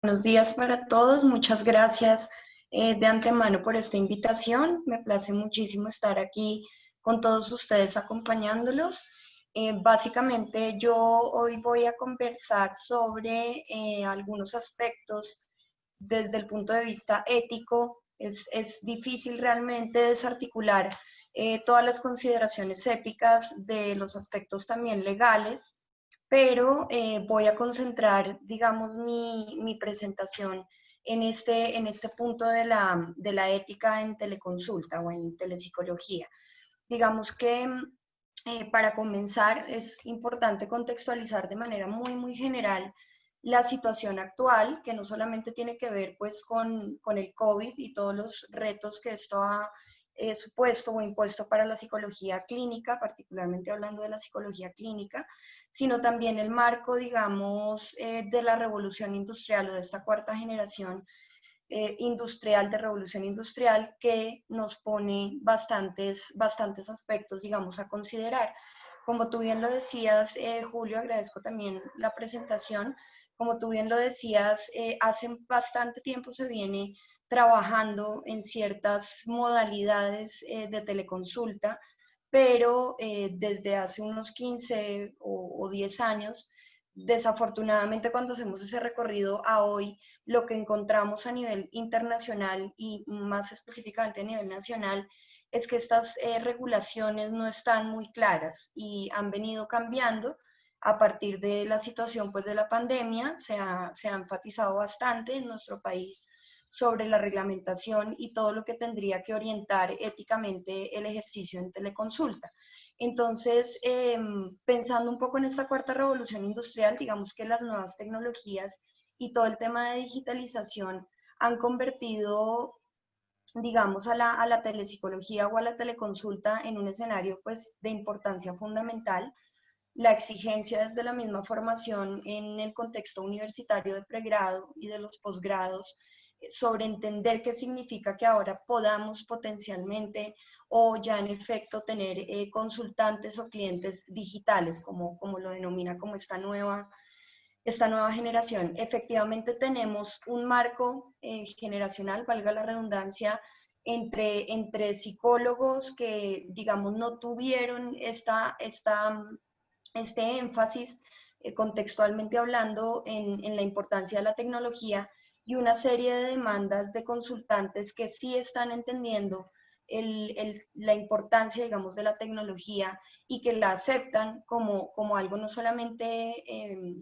Buenos días para todos, muchas gracias de antemano por esta invitación. Me place muchísimo estar aquí con todos ustedes acompañándolos. Básicamente yo hoy voy a conversar sobre algunos aspectos desde el punto de vista ético. Es difícil realmente desarticular todas las consideraciones éticas de los aspectos también legales, pero voy a concentrar, digamos, mi presentación en este punto de la ética en teleconsulta o en telepsicología. Digamos que para comenzar es importante contextualizar de manera muy general la situación actual, que no solamente tiene que ver pues con el COVID y todos los retos que esto ha supuesto o impuesto para la psicología clínica, particularmente hablando de la psicología clínica, sino también el marco, digamos, de la revolución industrial o de esta cuarta generación industrial, de revolución industrial, que nos pone bastantes aspectos, digamos, a considerar. Como tú bien lo decías, Julio, agradezco también la presentación. Como tú bien lo decías, hace bastante tiempo se viene trabajando en ciertas modalidades de teleconsulta, pero desde hace unos 15 o 10 años, desafortunadamente cuando hacemos ese recorrido a hoy, lo que encontramos a nivel internacional y más específicamente a nivel nacional es que estas regulaciones no están muy claras y han venido cambiando a partir de la situación pues, de la pandemia. Se ha enfatizado bastante en nuestro país sobre la reglamentación y todo lo que tendría que orientar éticamente el ejercicio en teleconsulta. Entonces, pensando un poco en esta cuarta revolución industrial, digamos que las nuevas tecnologías y todo el tema de digitalización han convertido, digamos, a la telepsicología o a la teleconsulta en un escenario pues, de importancia fundamental. La exigencia desde la misma formación en el contexto universitario de pregrado y de los posgrados sobre entender qué significa que ahora podamos potencialmente o ya en efecto tener consultantes o clientes digitales, como lo denomina como esta nueva generación. Efectivamente tenemos un marco generacional, valga la redundancia, entre psicólogos que, digamos, no tuvieron este énfasis, contextualmente hablando, en la importancia de la tecnología y una serie de demandas de consultantes que sí están entendiendo la importancia, digamos, de la tecnología y que la aceptan como algo no solamente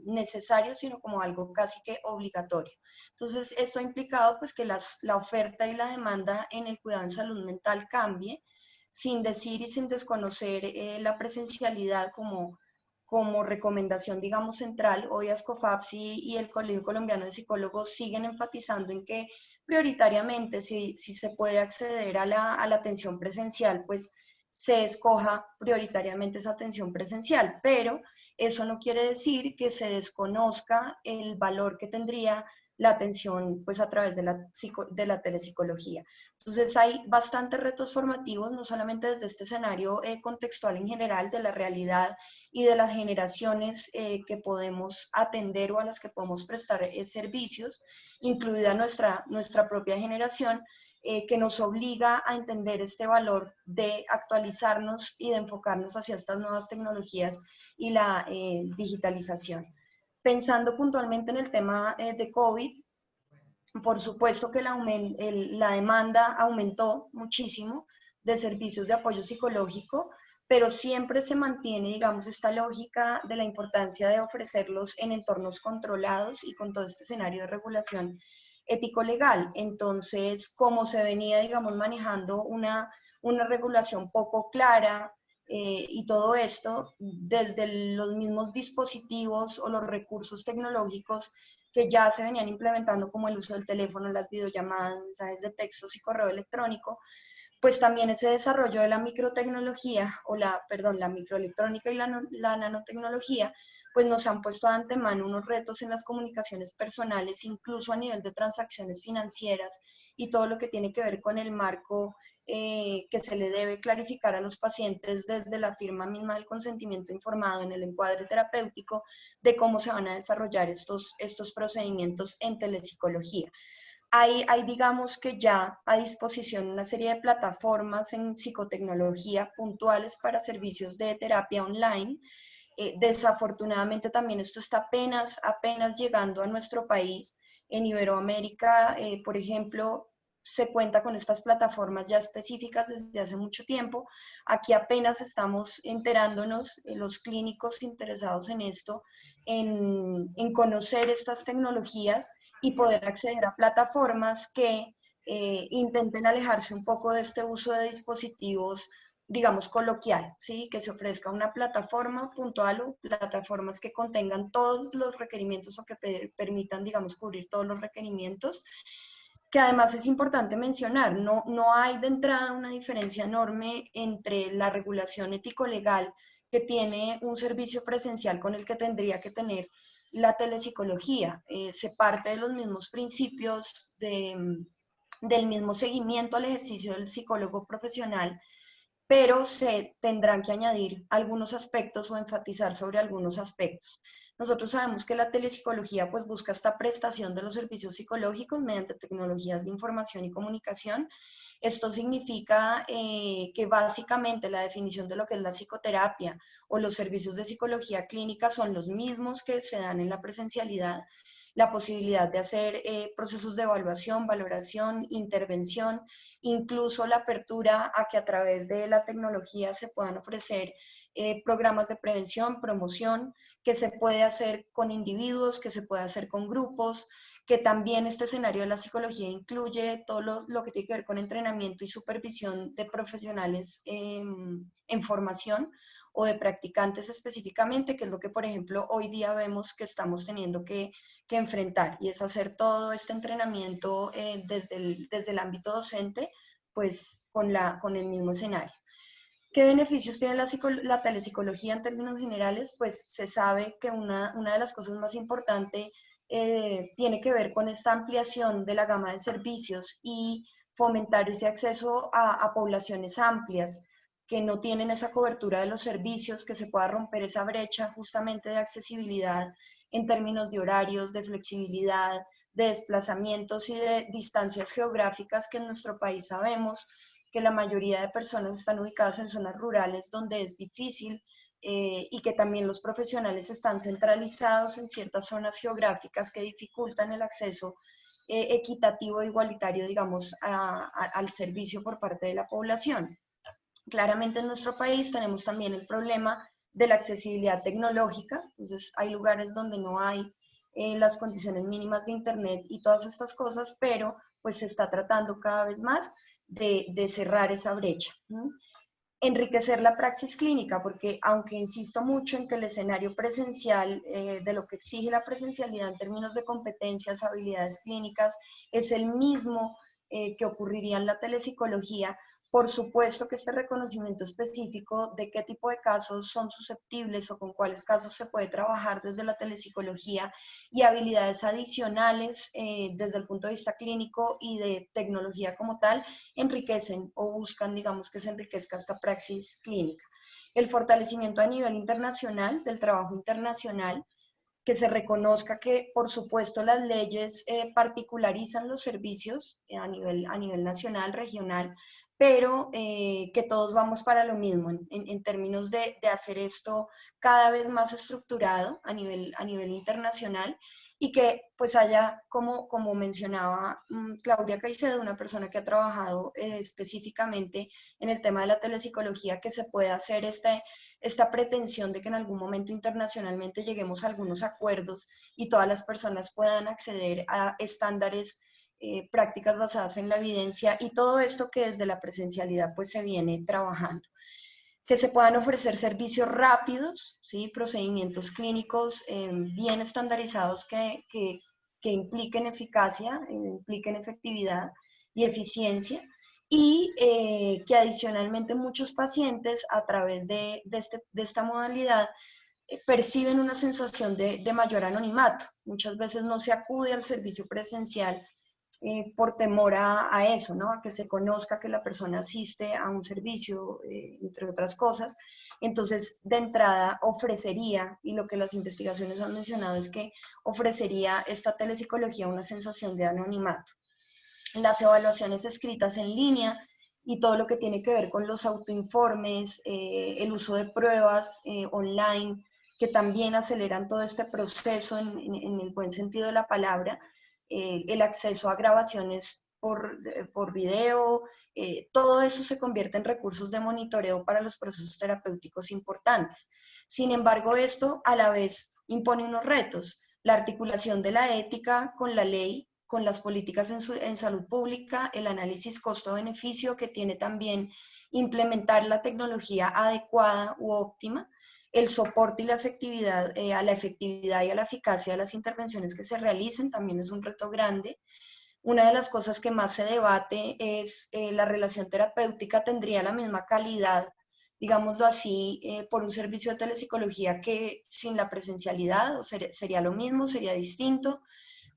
necesario, sino como algo casi que obligatorio. Entonces, esto ha implicado pues, que la oferta y la demanda en el cuidado en salud mental cambie, sin decir y sin desconocer la presencialidad como recomendación, digamos, central. Hoy ASCOFAPS y el Colegio Colombiano de Psicólogos siguen enfatizando en que prioritariamente, si se puede acceder a la atención presencial, pues se escoja prioritariamente esa atención presencial, pero eso no quiere decir que se desconozca el valor que tendría la atención pues a través de la telepsicología. Entonces hay bastantes retos formativos, no solamente desde este escenario contextual en general de la realidad y de las generaciones que podemos atender o a las que podemos prestar servicios, incluida nuestra propia generación, que nos obliga a entender este valor de actualizarnos y de enfocarnos hacia estas nuevas tecnologías y la digitalización. Pensando puntualmente en el tema de COVID, por supuesto que la demanda aumentó muchísimo de servicios de apoyo psicológico, pero siempre se mantiene, digamos, esta lógica de la importancia de ofrecerlos en entornos controlados y con todo este escenario de regulación ético-legal. Entonces, como se venía, digamos, manejando una regulación poco clara y todo esto, desde los mismos dispositivos o los recursos tecnológicos que ya se venían implementando, como el uso del teléfono, las videollamadas, mensajes de textos y correo electrónico, pues también ese desarrollo de la microtecnología, la microelectrónica y la nanotecnología, pues nos han puesto de antemano unos retos en las comunicaciones personales, incluso a nivel de transacciones financieras y todo lo que tiene que ver con el marco que se le debe clarificar a los pacientes desde la firma misma del consentimiento informado en el encuadre terapéutico de cómo se van a desarrollar estos procedimientos en telepsicología. Hay, digamos que ya a disposición una serie de plataformas en psicotecnología puntuales para servicios de terapia online. Desafortunadamente también esto está apenas llegando a nuestro país. En Iberoamérica, por ejemplo, se cuenta con estas plataformas ya específicas desde hace mucho tiempo. Aquí apenas estamos enterándonos, los clínicos interesados en esto, en conocer estas tecnologías y poder acceder a plataformas que intenten alejarse un poco de este uso de dispositivos, digamos, coloquial, ¿sí? Que se ofrezca una plataforma puntual o plataformas que contengan todos los requerimientos o que permitan, digamos, cubrir todos los requerimientos, que además es importante mencionar, no hay de entrada una diferencia enorme entre la regulación ético-legal que tiene un servicio presencial con el que tendría que tener la telepsicología. Se parte de los mismos principios del mismo seguimiento al ejercicio del psicólogo profesional, pero se tendrán que añadir algunos aspectos o enfatizar sobre algunos aspectos. Nosotros sabemos que la telepsicología pues busca esta prestación de los servicios psicológicos mediante tecnologías de información y comunicación. Esto significa que básicamente la definición de lo que es la psicoterapia o los servicios de psicología clínica son los mismos que se dan en la presencialidad, la posibilidad de hacer procesos de evaluación, valoración, intervención, incluso la apertura a que a través de la tecnología se puedan ofrecer programas de prevención, promoción, que se puede hacer con individuos, que se puede hacer con grupos, que también este escenario de la psicología incluye todo lo que tiene que ver con entrenamiento y supervisión de profesionales en formación o de practicantes específicamente, que es lo que, por ejemplo, hoy día vemos que estamos teniendo que enfrentar, y es hacer todo este entrenamiento desde el ámbito docente, pues con el mismo escenario. ¿Qué beneficios tiene la telepsicología en términos generales? Pues se sabe que una de las cosas más importantes tiene que ver con esta ampliación de la gama de servicios y fomentar ese acceso a poblaciones amplias que no tienen esa cobertura de los servicios, que se pueda romper esa brecha justamente de accesibilidad en términos de horarios, de flexibilidad, de desplazamientos y de distancias geográficas que en nuestro país sabemos que la mayoría de personas están ubicadas en zonas rurales donde es difícil y que también los profesionales están centralizados en ciertas zonas geográficas que dificultan el acceso equitativo e igualitario, digamos, al servicio por parte de la población. Claramente en nuestro país tenemos también el problema de la accesibilidad tecnológica, entonces hay lugares donde no hay las condiciones mínimas de internet y todas estas cosas, pero pues se está tratando cada vez más de cerrar esa brecha. ¿No? Enriquecer la praxis clínica, porque aunque insisto mucho en que el escenario presencial, de lo que exige la presencialidad en términos de competencias, habilidades clínicas, es el mismo que ocurriría en la telepsicología, por supuesto que este reconocimiento específico de qué tipo de casos son susceptibles o con cuáles casos se puede trabajar desde la telepsicología y habilidades adicionales desde el punto de vista clínico y de tecnología como tal, enriquecen o buscan, digamos, que se enriquezca esta praxis clínica. El fortalecimiento a nivel internacional, del trabajo internacional, que se reconozca que, por supuesto, las leyes particularizan los servicios a nivel nacional, regional, pero que todos vamos para lo mismo en términos de hacer esto cada vez más estructurado a nivel internacional y que pues haya, como mencionaba Claudia Caicedo, una persona que ha trabajado específicamente en el tema de la telepsicología, que se pueda hacer esta pretensión de que en algún momento internacionalmente lleguemos a algunos acuerdos y todas las personas puedan acceder a estándares, prácticas basadas en la evidencia y todo esto que desde la presencialidad pues se viene trabajando. Que se puedan ofrecer servicios rápidos, ¿sí? Procedimientos clínicos bien estandarizados que impliquen eficacia, impliquen efectividad y eficiencia, y que adicionalmente muchos pacientes a través de esta modalidad perciben una sensación de mayor anonimato. Muchas veces no se acude al servicio presencial por temor a eso, ¿no? A que se conozca que la persona asiste a un servicio, entre otras cosas. Entonces, de entrada, ofrecería, y lo que las investigaciones han mencionado es que ofrecería esta telepsicología una sensación de anonimato. Las evaluaciones escritas en línea y todo lo que tiene que ver con los autoinformes, el uso de pruebas online, que también aceleran todo este proceso en el buen sentido de la palabra, el acceso a grabaciones por video, todo eso se convierte en recursos de monitoreo para los procesos terapéuticos importantes. Sin embargo, esto a la vez impone unos retos, la articulación de la ética con la ley, con las políticas en salud pública, el análisis costo-beneficio que tiene también implementar la tecnología adecuada u óptima, el soporte y la efectividad, a la efectividad y a la eficacia de las intervenciones que se realicen también es un reto grande. Una de las cosas que más se debate es la relación terapéutica tendría la misma calidad, digámoslo así, por un servicio de telepsicología que sin la presencialidad, o sería lo mismo, sería distinto.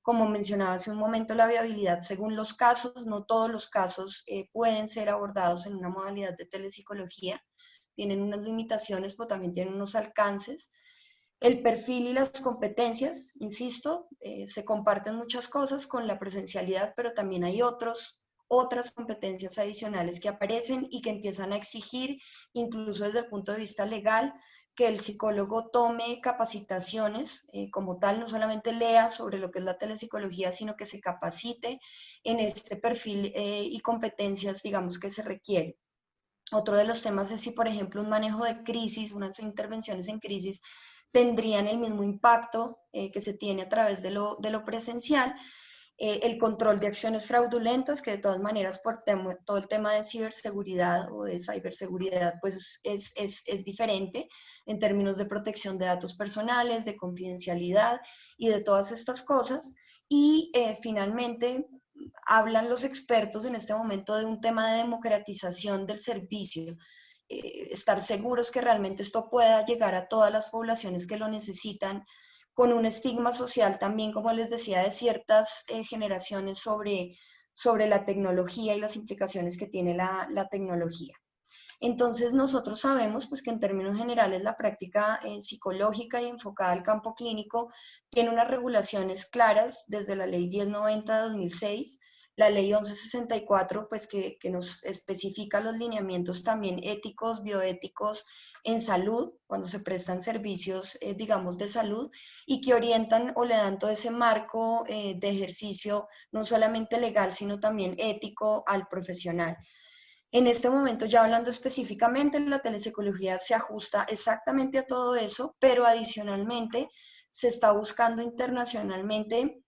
Como mencionaba hace un momento, la viabilidad según los casos, no todos los casos pueden ser abordados en una modalidad de telepsicología, tienen unas limitaciones, pero también tienen unos alcances. El perfil y las competencias, insisto, se comparten muchas cosas con la presencialidad, pero también hay otras competencias adicionales que aparecen y que empiezan a exigir, incluso desde el punto de vista legal, que el psicólogo tome capacitaciones como tal, no solamente lea sobre lo que es la telepsicología, sino que se capacite en este perfil y competencias, digamos, que se requiere. Otro de los temas es si, por ejemplo, un manejo de crisis, unas intervenciones en crisis, tendrían el mismo impacto que se tiene a través de lo presencial. El control de acciones fraudulentas, que de todas maneras por todo el tema de ciberseguridad o de ciberseguridad, pues es diferente en términos de protección de datos personales, de confidencialidad y de todas estas cosas. Y finalmente, hablan los expertos en este momento de un tema de democratización del servicio, estar seguros que realmente esto pueda llegar a todas las poblaciones que lo necesitan, con un estigma social también, como les decía, de ciertas generaciones sobre la tecnología y las implicaciones que tiene la tecnología. Entonces nosotros sabemos pues, que en términos generales la práctica psicológica y enfocada al campo clínico tiene unas regulaciones claras desde la ley 1090 de 2006, la ley 1164 pues, que nos especifica los lineamientos también éticos, bioéticos en salud, cuando se prestan servicios, digamos, de salud, y que orientan o le dan todo ese marco de ejercicio, no solamente legal, sino también ético al profesional. En este momento, ya hablando específicamente, la telepsicología se ajusta exactamente a todo eso, pero adicionalmente se está buscando internacionalmente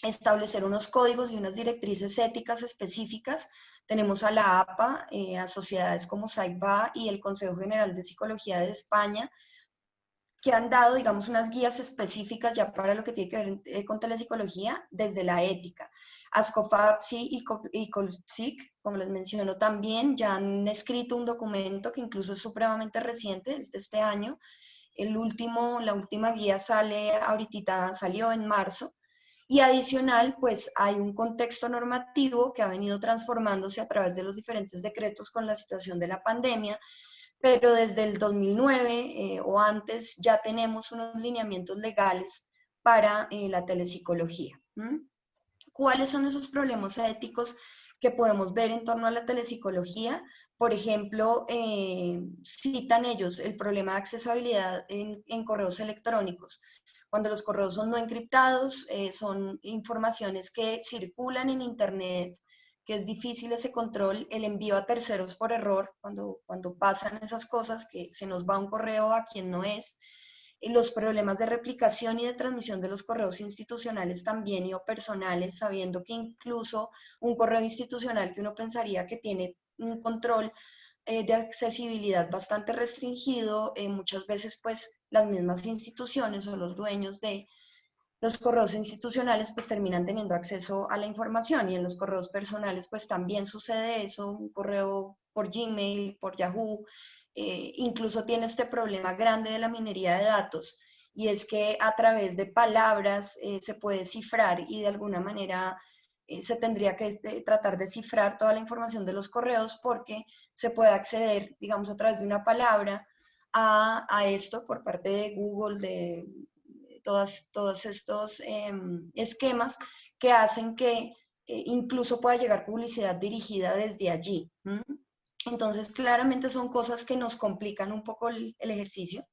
establecer unos códigos y unas directrices éticas específicas. Tenemos a la APA, a sociedades como SAICBA y el Consejo General de Psicología de España, que han dado, digamos, unas guías específicas ya para lo que tiene que ver con telepsicología desde la ética. ASCOFAPSI y COLPSIC, como les menciono también, ya han escrito un documento que incluso es supremamente reciente, es de este año. La última guía salió en marzo. Y adicional, pues hay un contexto normativo que ha venido transformándose a través de los diferentes decretos con la situación de la pandemia, pero desde el 2009 o antes ya tenemos unos lineamientos legales para la telepsicología. ¿Cuáles son esos problemas éticos que podemos ver en torno a la telepsicología? Por ejemplo, citan ellos el problema de accesibilidad en correos electrónicos. Cuando los correos son no encriptados, son informaciones que circulan en Internet, que es difícil ese control, el envío a terceros por error, cuando pasan esas cosas, que se nos va un correo a quien no es, los problemas de replicación y de transmisión de los correos institucionales también y o personales, sabiendo que incluso un correo institucional que uno pensaría que tiene un control de accesibilidad bastante restringido, muchas veces pues las mismas instituciones o los dueños de los correos institucionales pues terminan teniendo acceso a la información, y en los correos personales pues también sucede eso, un correo por Gmail, por Yahoo, incluso tiene este problema grande de la minería de datos, y es que a través de palabras se puede cifrar y de alguna manera se tendría que tratar de cifrar toda la información de los correos porque se puede acceder, digamos, a través de una palabra a esto por parte de Google, de todos estos esquemas que hacen que incluso pueda llegar publicidad dirigida desde allí. Entonces, claramente son cosas que nos complican un poco el ejercicio.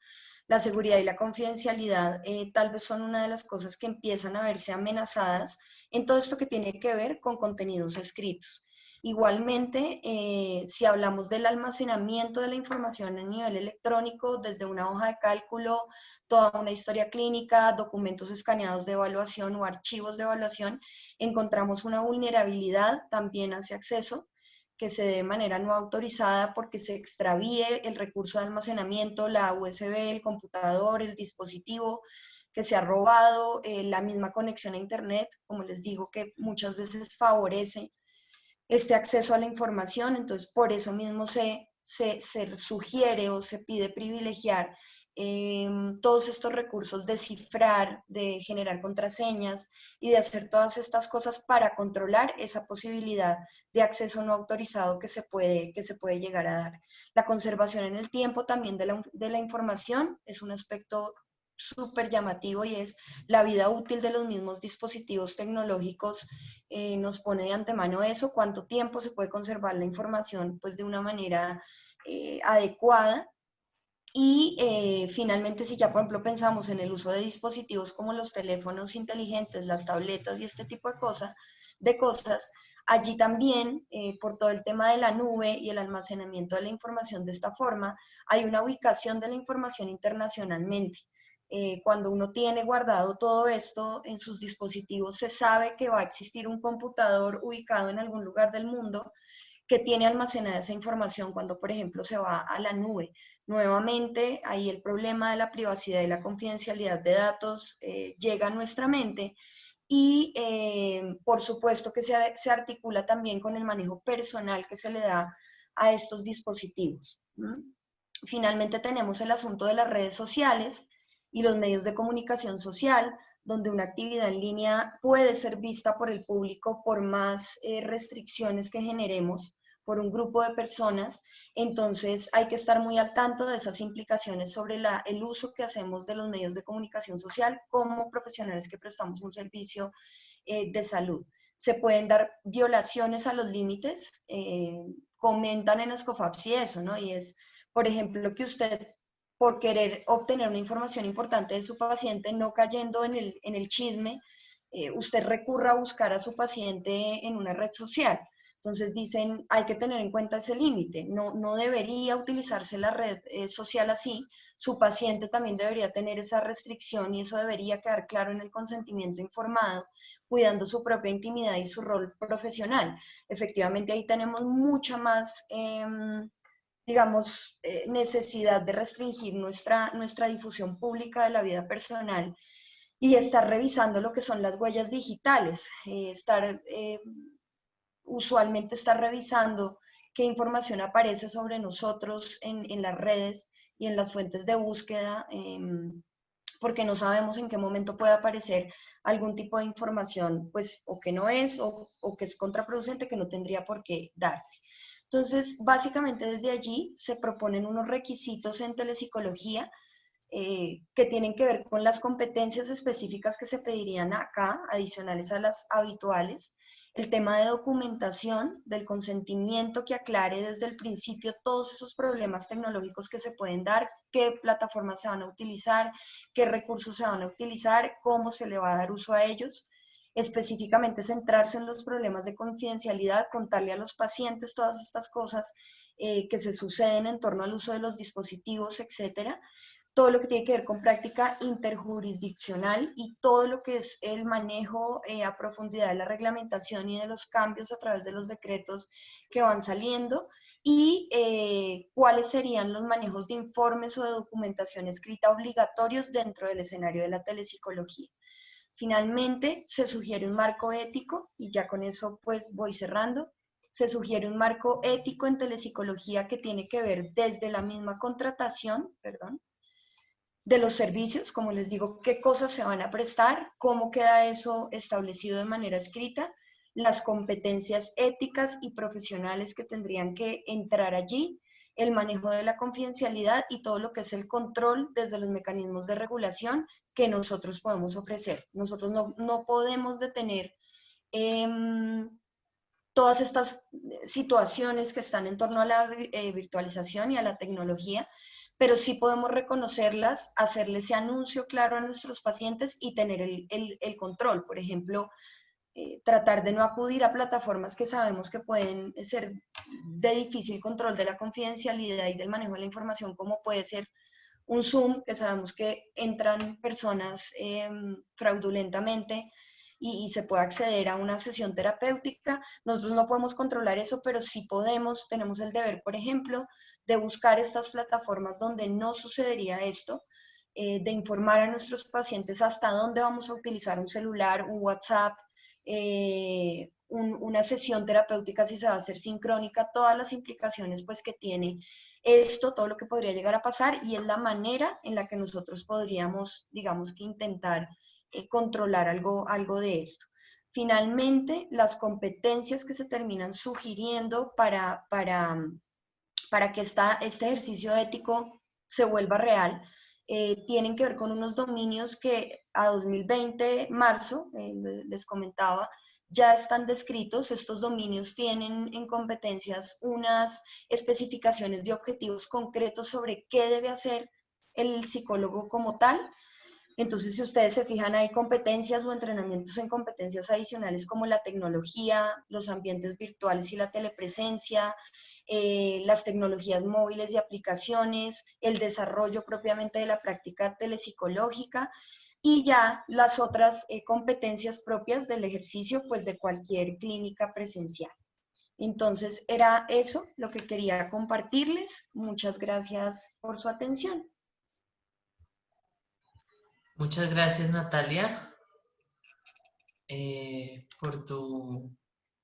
La seguridad y la confidencialidad tal vez son una de las cosas que empiezan a verse amenazadas en todo esto que tiene que ver con contenidos escritos. Igualmente, si hablamos del almacenamiento de la información a nivel electrónico, desde una hoja de cálculo, toda una historia clínica, documentos escaneados de evaluación o archivos de evaluación, encontramos una vulnerabilidad también hacia acceso que se dé de manera no autorizada porque se extravíe el recurso de almacenamiento, la USB, el computador, el dispositivo que se ha robado, la misma conexión a Internet, como les digo, que muchas veces favorece este acceso a la información. Entonces por eso mismo se sugiere o se pide privilegiar todos estos recursos de cifrar, de generar contraseñas y de hacer todas estas cosas para controlar esa posibilidad de acceso no autorizado que se puede llegar a dar. La conservación en el tiempo también de la información es un aspecto súper llamativo y es la vida útil de los mismos dispositivos tecnológicos. Nos pone de antemano eso, cuánto tiempo se puede conservar la información pues de una manera adecuada. Y finalmente, si ya por ejemplo pensamos en el uso de dispositivos como los teléfonos inteligentes, las tabletas y este tipo de cosas, allí también, por todo el tema de la nube y el almacenamiento de la información de esta forma, hay una ubicación de la información internacionalmente. Cuando uno tiene guardado todo esto en sus dispositivos, se sabe que va a existir un computador ubicado en algún lugar del mundo que tiene almacenada esa información cuando, por ejemplo, se va a la nube. Nuevamente, ahí el problema de la privacidad y la confidencialidad de datos llega a nuestra mente y por supuesto que se articula también con el manejo personal que se le da a estos dispositivos. Finalmente tenemos el asunto de las redes sociales y los medios de comunicación social, donde una actividad en línea puede ser vista por el público por más restricciones que generemos por un grupo de personas. Entonces hay que estar muy al tanto de esas implicaciones sobre el uso que hacemos de los medios de comunicación social como profesionales que prestamos un servicio de salud. Se pueden dar violaciones a los límites, comentan en Escofaps y eso, ¿no? Y es, por ejemplo, que usted por querer obtener una información importante de su paciente, no cayendo en el chisme, usted recurra a buscar a su paciente en una red social. Entonces dicen, hay que tener en cuenta ese límite, no debería utilizarse la red social así, su paciente también debería tener esa restricción y eso debería quedar claro en el consentimiento informado, cuidando su propia intimidad y su rol profesional. Efectivamente ahí tenemos mucha más digamos, necesidad de restringir nuestra difusión pública de la vida personal y estar revisando lo que son las huellas digitales, usualmente estar revisando qué información aparece sobre nosotros en las redes y en las fuentes de búsqueda, porque no sabemos en qué momento puede aparecer algún tipo de información, pues, o que no es, o que es contraproducente, que no tendría por qué darse. Entonces, básicamente desde allí se proponen unos requisitos en telepsicología que tienen que ver con las competencias específicas que se pedirían acá, adicionales a las habituales, el tema de documentación, del consentimiento que aclare desde el principio todos esos problemas tecnológicos que se pueden dar, qué plataformas se van a utilizar, qué recursos se van a utilizar, cómo se le va a dar uso a ellos, específicamente centrarse en los problemas de confidencialidad, contarle a los pacientes todas estas cosas que se suceden en torno al uso de los dispositivos, etcétera. Todo lo que tiene que ver con práctica interjurisdiccional y todo lo que es el manejo a profundidad de la reglamentación y de los cambios a través de los decretos que van saliendo y cuáles serían los manejos de informes o de documentación escrita obligatorios dentro del escenario de la telepsicología. Finalmente, se sugiere un marco ético, y ya con eso pues voy cerrando, se sugiere un marco ético en telepsicología que tiene que ver desde la misma contratación, de los servicios, como les digo, qué cosas se van a prestar, cómo queda eso establecido de manera escrita, las competencias éticas y profesionales que tendrían que entrar allí, el manejo de la confidencialidad y todo lo que es el control desde los mecanismos de regulación que nosotros podemos ofrecer. Nosotros no podemos detener eh, todas estas situaciones que están en torno a la virtualización y a la tecnología, pero sí podemos reconocerlas, hacerle ese anuncio claro a nuestros pacientes y tener el control. Por ejemplo, tratar de no acudir a plataformas que sabemos que pueden ser de difícil control de la confidencialidad y del manejo de la información, como puede ser un Zoom, que sabemos que entran personas fraudulentamente y se puede acceder a una sesión terapéutica. Nosotros no podemos controlar eso, pero sí podemos, tenemos el deber, por ejemplo, de buscar estas plataformas donde no sucedería esto, de informar a nuestros pacientes hasta dónde vamos a utilizar un celular, un WhatsApp, una sesión terapéutica si se va a hacer sincrónica, todas las implicaciones pues que tiene esto, todo lo que podría llegar a pasar, y es la manera en la que nosotros podríamos, digamos que intentar controlar algo de esto. Finalmente, las competencias que se terminan sugiriendo para que este ejercicio ético se vuelva real, tienen que ver con unos dominios que a 2020, marzo, les comentaba, ya están descritos. Estos dominios tienen en competencias unas especificaciones de objetivos concretos sobre qué debe hacer el psicólogo como tal. Entonces, si ustedes se fijan, hay competencias o entrenamientos en competencias adicionales como la tecnología, los ambientes virtuales y la telepresencia, las tecnologías móviles y aplicaciones, el desarrollo propiamente de la práctica telepsicológica y ya las otras competencias propias del ejercicio, pues de cualquier clínica presencial. Entonces, era eso lo que quería compartirles. Muchas gracias por su atención. Muchas gracias, Natalia, por tu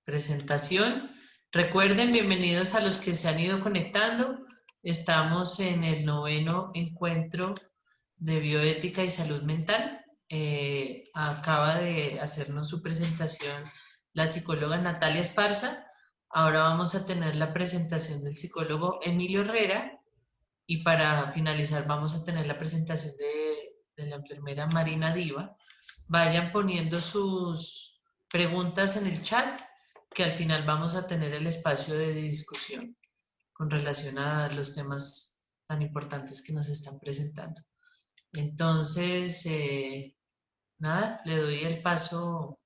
presentación. Recuerden, bienvenidos a los que se han ido conectando. Estamos en el 9º encuentro de bioética y salud mental. Acaba de hacernos su presentación la psicóloga Natalia Esparza. Ahora vamos a tener la presentación del psicólogo Emilio Herrera y para finalizar vamos a tener la presentación de la enfermera Marina Diva. Vayan poniendo sus preguntas en el chat, que al final vamos a tener el espacio de discusión con relación a los temas tan importantes que nos están presentando. Entonces, nada, le doy el paso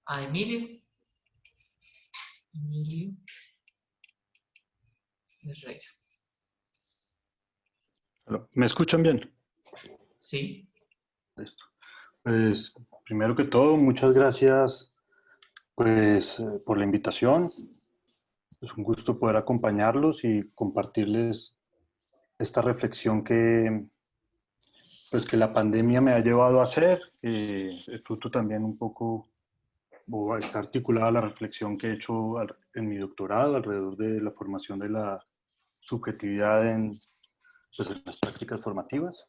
a Emilio. Emilio Herrera. ¿Me escuchan bien? Sí. Listo. Pues, primero que todo, muchas gracias pues, por la invitación. Es un gusto poder acompañarlos y compartirles esta reflexión pues, que la pandemia me ha llevado a hacer. Es fruto también un poco, o está articulada la reflexión que he hecho en mi doctorado alrededor de la formación de la subjetividad pues, en las prácticas formativas.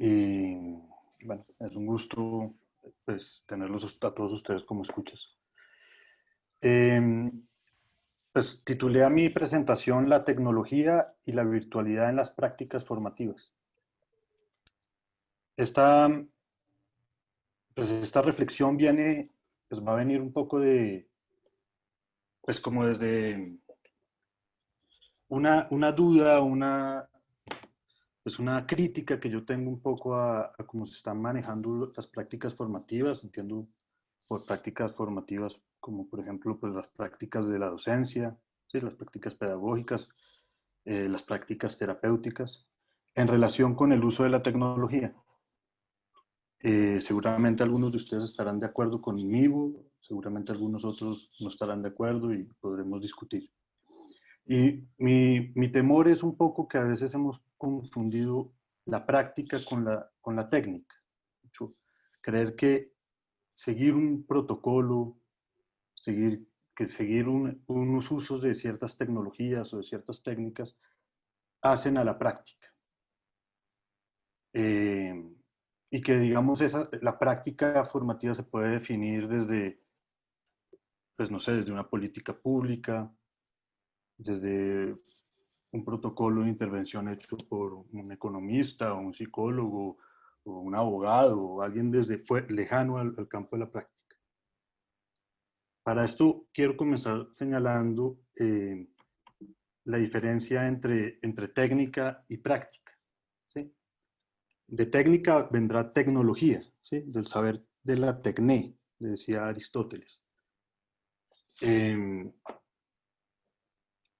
Y bueno, es un gusto pues, tenerlos a todos ustedes como escuchas. Pues titulé a mi presentación La tecnología y la virtualidad en las prácticas formativas. Esta, esta reflexión pues va a venir un poco pues como desde una duda, pues una crítica que yo tengo un poco a cómo se están manejando las prácticas formativas. Entiendo por prácticas formativas como por ejemplo pues las prácticas de la docencia, ¿sí? Las prácticas pedagógicas, las prácticas terapéuticas, en relación con el uso de la tecnología. Seguramente algunos de ustedes estarán de acuerdo conmigo, seguramente algunos otros no estarán de acuerdo y podremos discutir. Y mi temor es un poco que a veces hemos confundido la práctica con la técnica. Creer que seguir un protocolo, seguir unos usos de ciertas tecnologías o de ciertas técnicas hacen a la práctica. y que, digamos, la práctica formativa se puede definir desde, pues no sé, desde una política pública, desde un protocolo de intervención hecho por un economista o un psicólogo o un abogado o alguien lejano al campo de la práctica. Para esto quiero comenzar señalando la diferencia entre técnica y práctica. ¿Sí? De técnica vendrá tecnología, ¿sí? Del saber de la tecné, decía Aristóteles.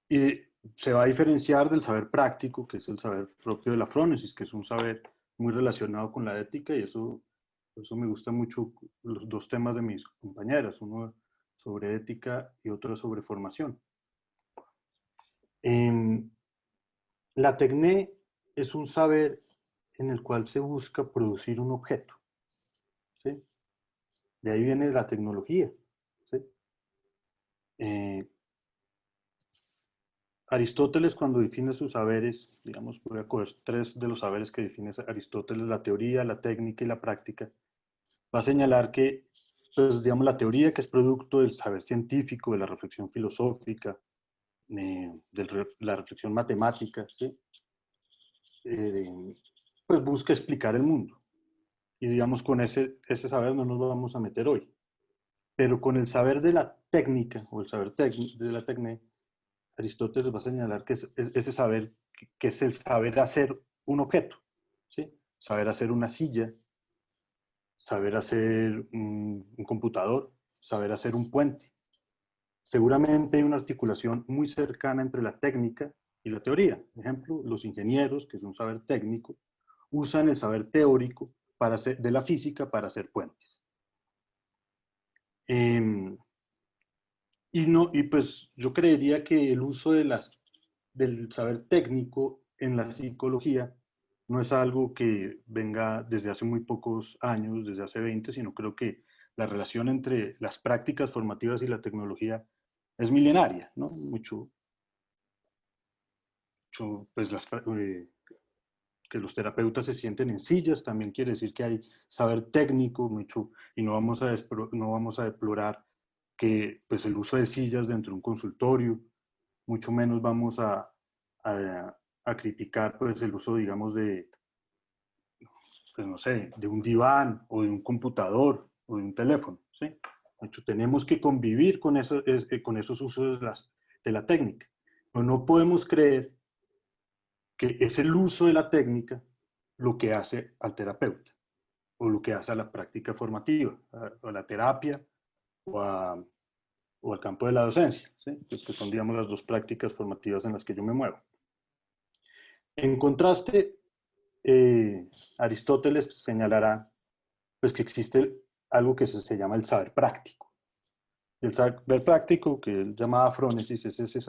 Y se va a diferenciar del saber práctico, que es el saber propio de la frónesis, que es un saber muy relacionado con la ética, y eso me gusta mucho los dos temas de mis compañeras, uno sobre ética y otro sobre formación. La tecné es un saber en el cual se busca producir un objeto, ¿sí? De ahí viene la tecnología, ¿sí? Aristóteles, cuando define sus saberes, digamos, voy a coger tres de los saberes que define Aristóteles: la teoría, la técnica y la práctica. Va a señalar que, pues, digamos, la teoría, que es producto del saber científico, de la reflexión filosófica, de la reflexión matemática, ¿sí? Pues busca explicar el mundo. Y, digamos, con ese saber no nos vamos a meter hoy. Pero con el saber de la técnica, o el saber de la técnica, Aristóteles va a señalar que es ese saber, que es el saber hacer un objeto, ¿sí? Saber hacer una silla, saber hacer un computador, saber hacer un puente. Seguramente hay una articulación muy cercana entre la técnica y la teoría. Por ejemplo, los ingenieros, que es un saber técnico, usan el saber teórico de la física para hacer puentes. Y pues yo creería que el uso del saber técnico en la psicología no es algo que venga desde hace muy pocos años, desde hace 20, sino creo que la relación entre las prácticas formativas y la tecnología es milenaria, ¿no? Pues que los terapeutas se sienten en sillas también quiere decir que hay saber técnico mucho, y no vamos a deplorar que, pues, el uso de sillas dentro de un consultorio, mucho menos vamos a criticar, pues, el uso, digamos, pues, no sé, de un diván o de un computador o de un teléfono, ¿sí? De hecho, tenemos que convivir con esos usos de la técnica. Pero no podemos creer que es el uso de la técnica lo que hace al terapeuta o lo que hace a la práctica formativa, a la terapia o, o al campo de la docencia, ¿sí? Pues, que son, digamos, las dos prácticas formativas en las que yo me muevo. En contraste, Aristóteles señalará, pues, que existe algo que se llama el saber práctico. El saber práctico, que él llamaba frónesis, es ese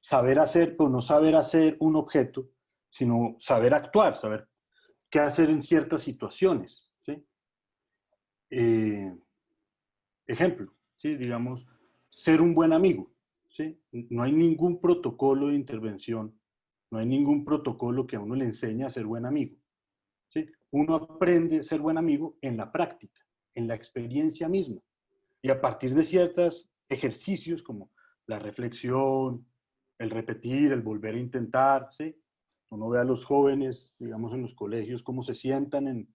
saber hacer, pero no saber hacer un objeto, sino saber actuar, saber qué hacer en ciertas situaciones, ¿sí? Ejemplo, ¿sí? Digamos, ser un buen amigo, ¿sí? No hay ningún protocolo de intervención, no hay ningún protocolo que a uno le enseñe a ser buen amigo, ¿sí? Uno aprende a ser buen amigo en la práctica, en la experiencia misma, y a partir de ciertos ejercicios como la reflexión, el repetir, el volver a intentar, ¿sí? Uno ve a los jóvenes, digamos, en los colegios, cómo se sientan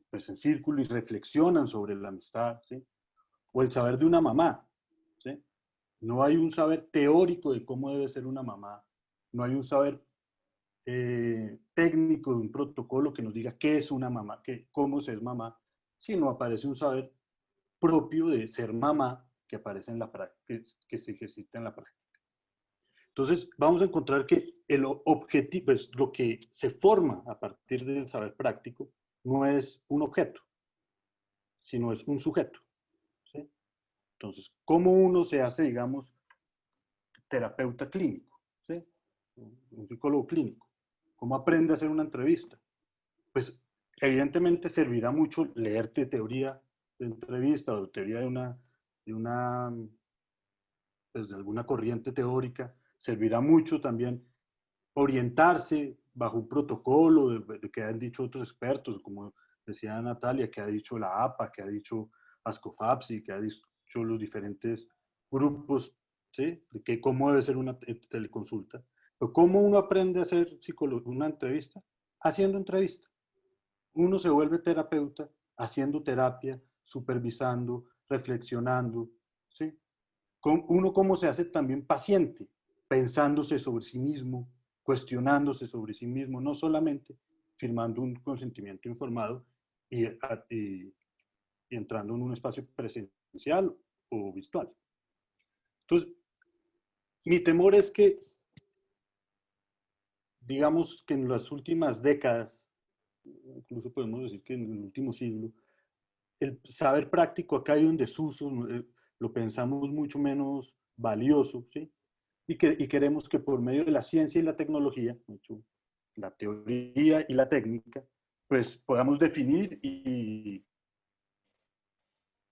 pues, en círculo y reflexionan sobre la amistad, ¿sí? O el saber de una mamá, ¿sí? No hay un saber teórico de cómo debe ser una mamá, no hay un saber técnico de un protocolo que nos diga qué es una mamá, cómo se es mamá, sino aparece un saber propio de ser mamá que aparece en la práctica, que se ejercita en la práctica. Entonces, vamos a encontrar que el objetivo, pues, lo que se forma a partir del saber práctico, no es un objeto, sino es un sujeto, ¿sí? Entonces, ¿cómo uno se hace, digamos, terapeuta clínico, ¿sí? Un psicólogo clínico? ¿Cómo aprende a hacer una entrevista? Pues, evidentemente servirá mucho leerte teoría de entrevista o teoría pues, de alguna corriente teórica. Servirá mucho también orientarse, bajo un protocolo de que han dicho otros expertos, como decía Natalia, que ha dicho la APA, que ha dicho ASCOFAPSI, que ha dicho los diferentes grupos, ¿sí? De que cómo debe ser una teleconsulta. Pero ¿cómo uno aprende a hacer una entrevista? Haciendo entrevista. Uno se vuelve terapeuta haciendo terapia, supervisando, reflexionando, ¿sí? Uno cómo se hace también paciente, pensándose sobre sí mismo, cuestionándose sobre sí mismo, no solamente firmando un consentimiento informado y entrando en un espacio presencial o virtual. Entonces, mi temor es que, digamos que en las últimas décadas, incluso podemos decir que en el último siglo, el saber práctico ha caído en desuso, lo pensamos mucho menos valioso, ¿sí? Y queremos que por medio de la ciencia y la tecnología, la teoría y la técnica, pues podamos definir y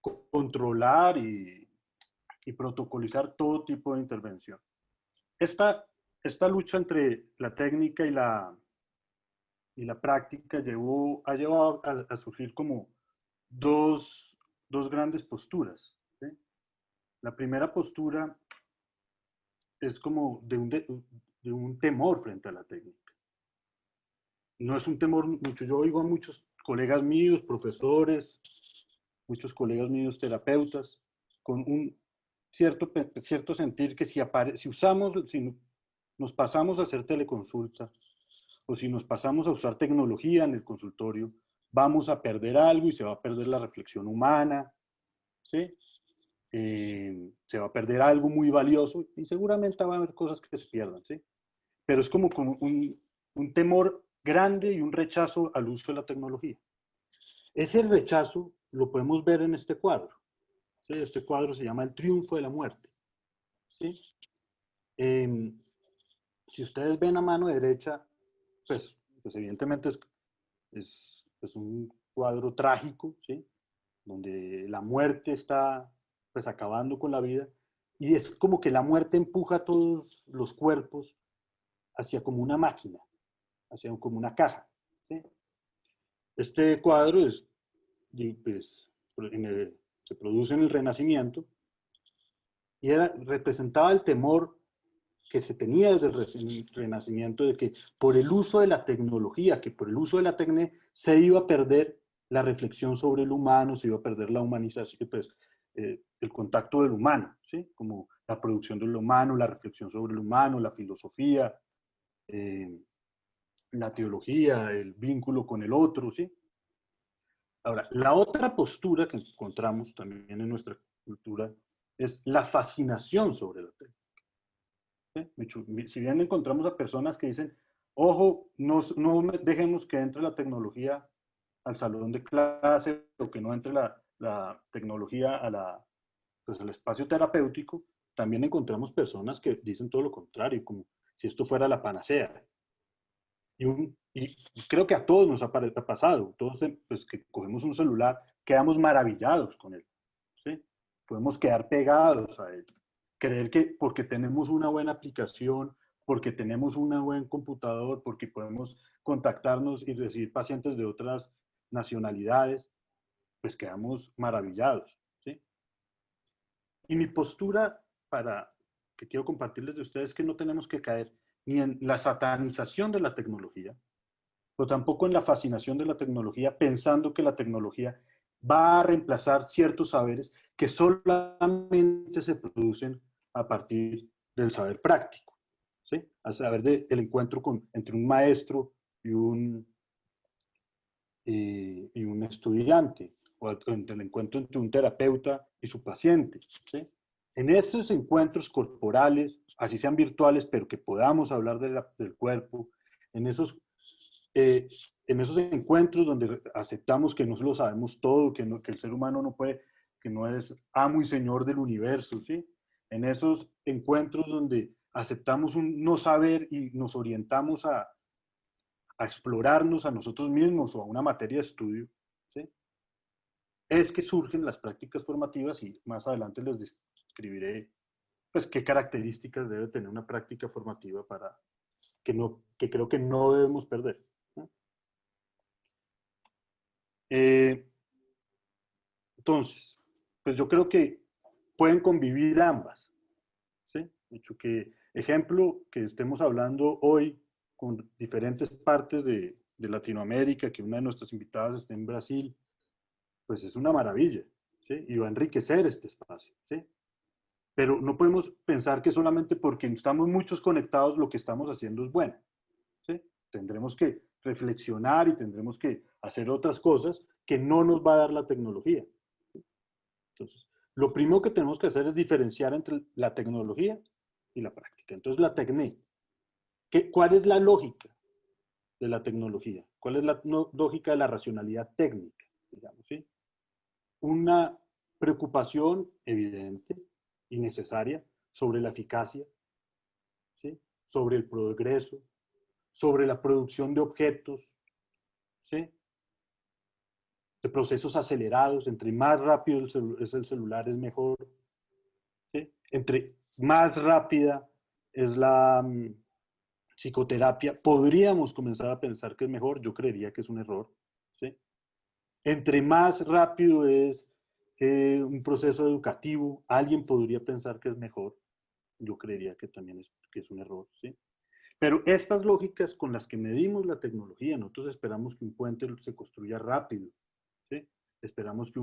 controlar y protocolizar todo tipo de intervención. Esta lucha entre la técnica y la práctica ha llevado a surgir como dos grandes posturas, ¿sí? La primera postura es como de un temor frente a la técnica. No es un temor mucho, yo oigo a muchos colegas míos, profesores, muchos colegas míos terapeutas, con un cierto sentir que si nos pasamos a hacer teleconsulta o si nos pasamos a usar tecnología en el consultorio, vamos a perder algo y se va a perder la reflexión humana, ¿sí? Se va a perder algo muy valioso y seguramente va a haber cosas que se pierdan, ¿sí? Pero es como un temor grande y un rechazo al uso de la tecnología. Ese rechazo lo podemos ver en este cuadro, ¿sí? Este cuadro se llama El triunfo de la muerte, ¿sí? Si ustedes ven a mano derecha, pues evidentemente es un cuadro trágico, ¿sí? Donde la muerte está pues acabando con la vida y es como que la muerte empuja a todos los cuerpos hacia como una máquina, hacia como una caja, ¿sí? Este cuadro pues, se produce en el Renacimiento y representaba el temor que se tenía desde el Renacimiento de que por el uso de la tecnología, que por el uso de la técnica se iba a perder la reflexión sobre el humano, se iba a perder la humanización, pues, el contacto del humano, ¿sí? Como la producción del humano, la reflexión sobre el humano, la filosofía, la teología, el vínculo con el otro, ¿sí? Ahora, la otra postura que encontramos también en nuestra cultura es la fascinación sobre la técnica. ¿Sí? Si bien encontramos a personas que dicen, ojo, no dejemos que entre la tecnología al salón de clase o que no entre la tecnología pues, al espacio terapéutico, también encontramos personas que dicen todo lo contrario, como si esto fuera la panacea. Y creo que a todos nos ha pasado, todos pues, que cogemos un celular, quedamos maravillados con él, ¿sí? Podemos quedar pegados a él, creer que porque tenemos una buena aplicación, porque tenemos un buen computador, porque podemos contactarnos y recibir pacientes de otras nacionalidades, pues quedamos maravillados, ¿sí? Y mi postura que quiero compartirles de ustedes es que no tenemos que caer ni en la satanización de la tecnología, pero tampoco en la fascinación de la tecnología, pensando que la tecnología va a reemplazar ciertos saberes que solamente se producen a partir del saber práctico, ¿sí? Al saber del encuentro entre un maestro y un estudiante, o entre el encuentro entre un terapeuta y su paciente, ¿sí? En esos encuentros corporales, así sean virtuales, pero que podamos hablar del cuerpo, en esos eh, en esos encuentros donde aceptamos que no lo sabemos todo, que el ser humano no puede, que no es amo y señor del universo, ¿sí? En esos encuentros donde aceptamos un no saber y nos orientamos a explorarnos a nosotros mismos o a una materia de estudio, ¿sí? Es que surgen las prácticas formativas y más adelante les describiré pues, qué características debe tener una práctica formativa que creo que no debemos perder, ¿no? Entonces, pues yo creo que pueden convivir ambas, ¿sí? De hecho, que ejemplo, que estemos hablando hoy con diferentes partes de Latinoamérica, que una de nuestras invitadas esté en Brasil, pues es una maravilla, ¿sí? Y va a enriquecer este espacio, ¿sí? Pero no podemos pensar que solamente porque estamos muchos conectados lo que estamos haciendo es bueno, ¿sí? Tendremos que reflexionar y tendremos que hacer otras cosas que no nos va a dar la tecnología. Entonces, lo primero que tenemos que hacer es diferenciar entre la tecnología y la práctica. Entonces, la técnica. ¿Cuál es la lógica de la tecnología? ¿Cuál es la lógica de la racionalidad técnica? Digamos, ¿sí? Una preocupación evidente y necesaria sobre la eficacia, ¿sí? Sobre el progreso, sobre la producción de objetos, ¿sí? De procesos acelerados. Entre más rápido es el celular, es mejor, ¿sí? Entre más rápida es la psicoterapia, podríamos comenzar a pensar que es mejor. Yo creería que es un error, ¿sí? Entre más rápido es un proceso educativo, alguien podría pensar que es mejor. Yo creería que también que es un error, ¿sí? Pero estas lógicas con las que medimos la tecnología, nosotros esperamos que un puente se construya rápido, ¿sí? Esperamos que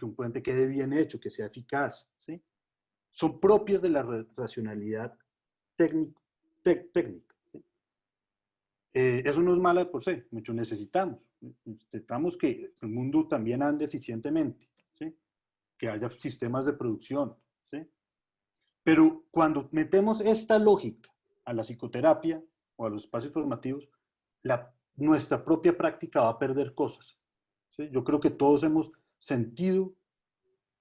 un puente quede bien hecho, que sea eficaz, ¿sí? Son propias de la racionalidad técnica, ¿sí? Eso no es malo de por sí, mucho necesitamos. Necesitamos que el mundo también ande eficientemente, ¿sí? Que haya sistemas de producción, ¿sí? Pero cuando metemos esta lógica a la psicoterapia o a los espacios formativos, nuestra propia práctica va a perder cosas, ¿sí? Yo creo que todos hemos sentido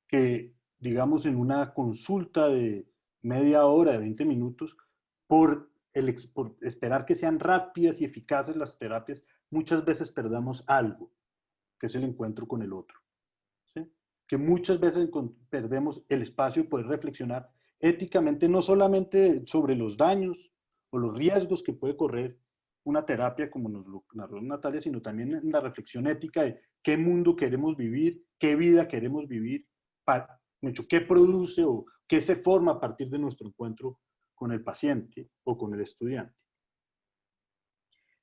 que, digamos, en una consulta de media hora, de 20 minutos, por esperar que sean rápidas y eficaces las terapias, muchas veces perdamos algo, que es el encuentro con el otro, ¿sí? Que muchas veces perdemos el espacio de poder reflexionar éticamente, no solamente sobre los daños o los riesgos que puede correr una terapia, como nos lo narró Natalia, sino también en la reflexión ética de qué mundo queremos vivir, qué vida queremos vivir, qué produce o qué se forma a partir de nuestro encuentro con el paciente o con el estudiante.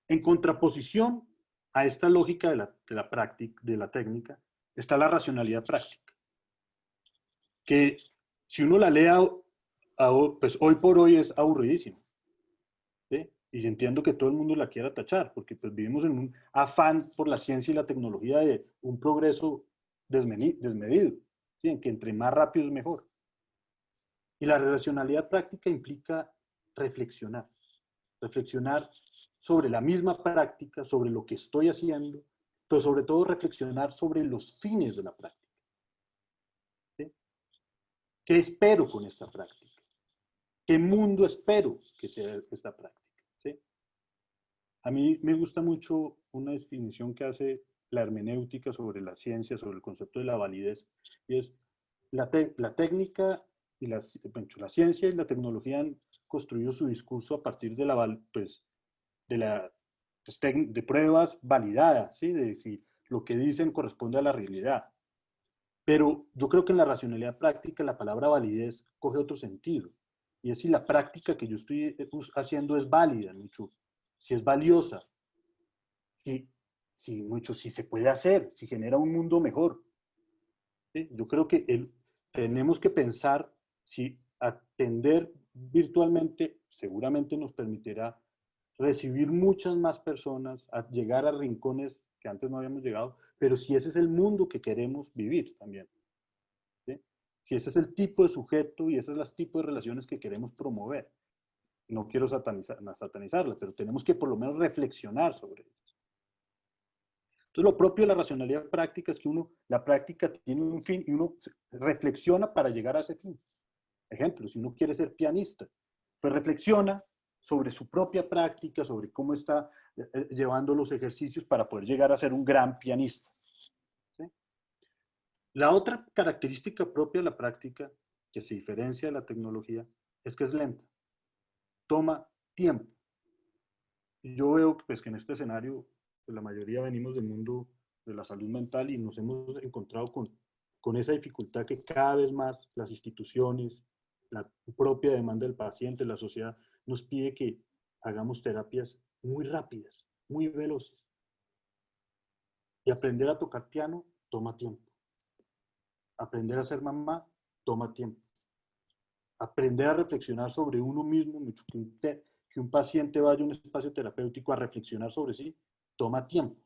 En contraposición a esta lógica de la técnica está la racionalidad práctica, que si uno la lea, pues hoy por hoy es aburridísimo, ¿sí? Y entiendo que todo el mundo la quiera tachar, porque pues vivimos en un afán por la ciencia y la tecnología de un progreso desmedido, ¿sí? En que entre más rápido es mejor. Y la racionalidad práctica implica reflexionar, reflexionar sobre la misma práctica, sobre lo que estoy haciendo, pero sobre todo reflexionar sobre los fines de la práctica, ¿sí? ¿Qué espero con esta práctica? ¿Qué mundo espero que sea esta práctica? ¿Sí? A mí me gusta mucho una definición que hace la hermenéutica sobre la ciencia, sobre el concepto de la validez, y es la técnica y la ciencia y la tecnología han construido su discurso a partir de de pruebas validadas, ¿sí? De si lo que dicen corresponde a la realidad. Pero yo creo que en la racionalidad práctica la palabra validez coge otro sentido. Y es si la práctica que yo estoy haciendo es válida, mucho, si es valiosa, si se puede hacer, si genera un mundo mejor, ¿sí? Yo creo que tenemos que pensar si atender virtualmente seguramente nos permitirá recibir muchas más personas, a llegar a rincones que antes no habíamos llegado, pero si ese es el mundo que queremos vivir también, ¿sí? Si ese es el tipo de sujeto y ese es el tipo de relaciones que queremos promover. No quiero satanizarlas, pero tenemos que por lo menos reflexionar sobre eso. Entonces, lo propio de la racionalidad práctica es que la práctica tiene un fin y uno reflexiona para llegar a ese fin. Ejemplo, si uno quiere ser pianista, pues reflexiona sobre su propia práctica, sobre cómo está llevando los ejercicios para poder llegar a ser un gran pianista, ¿sí? La otra característica propia de la práctica, que se diferencia de la tecnología, es que es lenta, toma tiempo, yo veo pues, que en este escenario pues, la mayoría venimos del mundo de la salud mental y nos hemos encontrado con esa dificultad que cada vez más las instituciones, la propia demanda del paciente, la sociedad, nos pide que hagamos terapias muy rápidas, muy veloces. Y aprender a tocar piano toma tiempo. Aprender a ser mamá toma tiempo. Aprender a reflexionar sobre uno mismo, que un paciente vaya a un espacio terapéutico a reflexionar sobre sí, toma tiempo.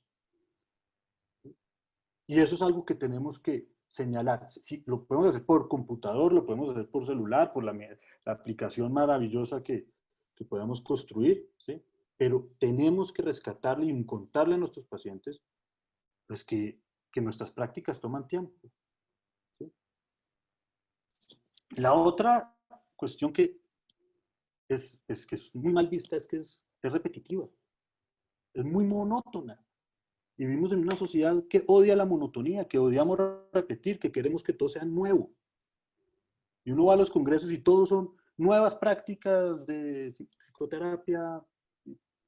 Y eso es algo que tenemos que señalar. Sí, lo podemos hacer por computador, lo podemos hacer por celular, por la aplicación maravillosa que podamos construir, ¿sí? Pero tenemos que rescatarle y contarle a nuestros pacientes pues, que nuestras prácticas toman tiempo. ¿Sí? La otra cuestión que es muy mal vista es que es repetitiva, es muy monótona. Y vivimos en una sociedad que odia la monotonía, que odiamos repetir, que queremos que todo sea nuevo. Y uno va a los congresos y todos son nuevas prácticas de psicoterapia,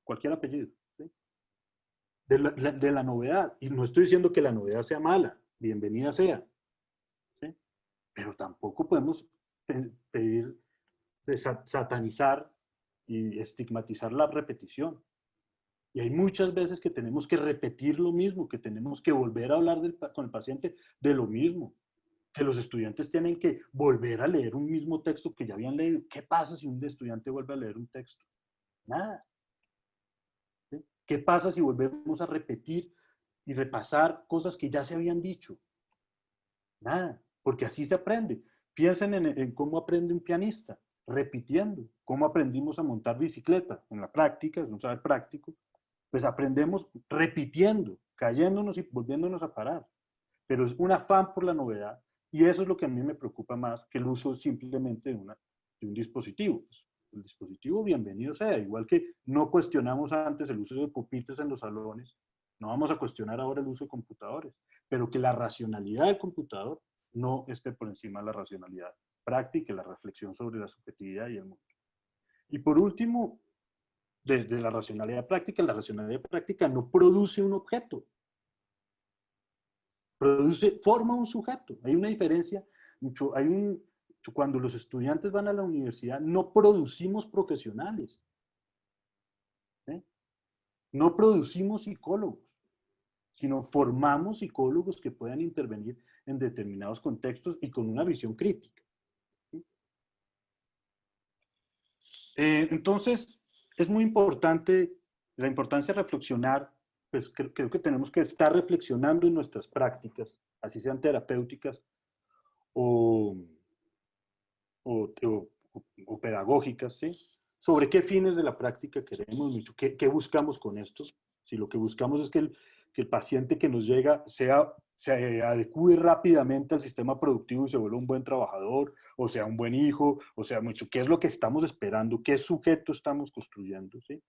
cualquier apellido, ¿sí? de la novedad. Y no estoy diciendo que la novedad sea mala, bienvenida sea, ¿sí? Pero tampoco podemos pedir satanizar y estigmatizar la repetición. Y hay muchas veces que tenemos que repetir lo mismo, que tenemos que volver a hablar con el paciente de lo mismo, que los estudiantes tienen que volver a leer un mismo texto que ya habían leído. ¿Qué pasa si un estudiante vuelve a leer un texto? Nada. ¿Sí? ¿Qué pasa si volvemos a repetir y repasar cosas que ya se habían dicho? Nada, porque así se aprende. Piensen en cómo aprende un pianista, repitiendo. ¿Cómo aprendimos a montar bicicleta? En la práctica, es un saber práctico. Pues aprendemos repitiendo, cayéndonos y volviéndonos a parar. Pero es un afán por la novedad y eso es lo que a mí me preocupa más que el uso simplemente de un dispositivo. Pues, el dispositivo, bienvenido sea, igual que no cuestionamos antes el uso de pupitres en los salones, no vamos a cuestionar ahora el uso de computadores, pero que la racionalidad del computador no esté por encima de la racionalidad práctica y la reflexión sobre la subjetividad y el mundo. Y por último, desde la racionalidad práctica no produce un objeto, forma un sujeto. Hay una diferencia, cuando los estudiantes van a la universidad, no producimos profesionales, ¿sí? No producimos psicólogos, sino formamos psicólogos que puedan intervenir en determinados contextos y con una visión crítica. ¿Sí? Entonces, es muy importante, la importancia de reflexionar, pues creo que tenemos que estar reflexionando en nuestras prácticas, así sean terapéuticas o o pedagógicas, ¿sí? Sobre qué fines de la práctica queremos, qué buscamos con esto. Si lo que buscamos es que el paciente que nos llega se adecue rápidamente al sistema productivo y se vuelva un buen trabajador, o sea, un buen hijo, o sea, qué es lo que estamos esperando, qué sujeto estamos construyendo, ¿sí?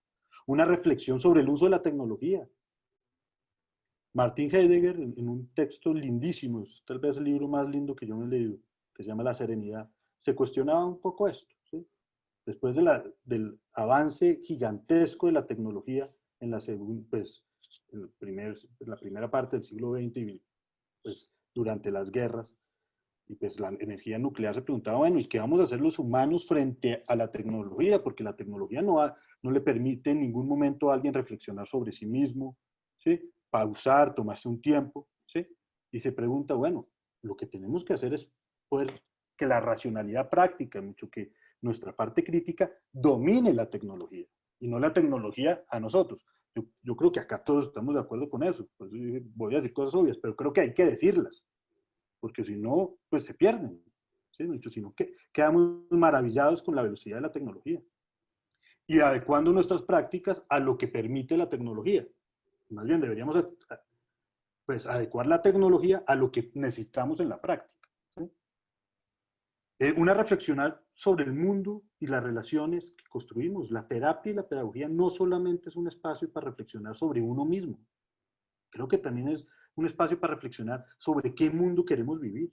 Una reflexión sobre el uso de la tecnología. Martin Heidegger, en un texto lindísimo, es tal vez el libro más lindo que yo me he leído, que se llama La Serenidad, se cuestionaba un poco esto, ¿sí? Después del avance gigantesco de la tecnología en la primera parte del siglo XX y pues, durante las guerras, y pues la energía nuclear se preguntaba, bueno, ¿y qué vamos a hacer los humanos frente a la tecnología? Porque la tecnología no le permite en ningún momento a alguien reflexionar sobre sí mismo, ¿sí? Pausar, tomarse un tiempo, ¿sí? Y se pregunta, bueno, lo que tenemos que hacer es poder que la racionalidad práctica, mucho que nuestra parte crítica, domine la tecnología y no la tecnología a nosotros. Yo creo que acá todos estamos de acuerdo con eso. Pues voy a decir cosas obvias, pero creo que hay que decirlas, porque si no, pues se pierden. ¿Sí? Si no, quedamos maravillados con la velocidad de la tecnología y adecuando nuestras prácticas a lo que permite la tecnología. Más bien deberíamos pues, adecuar la tecnología a lo que necesitamos en la práctica. ¿Sí? Una reflexionar sobre el mundo y las relaciones que construimos. La terapia y la pedagogía no solamente es un espacio para reflexionar sobre uno mismo, creo que también es un espacio para reflexionar sobre qué mundo queremos vivir,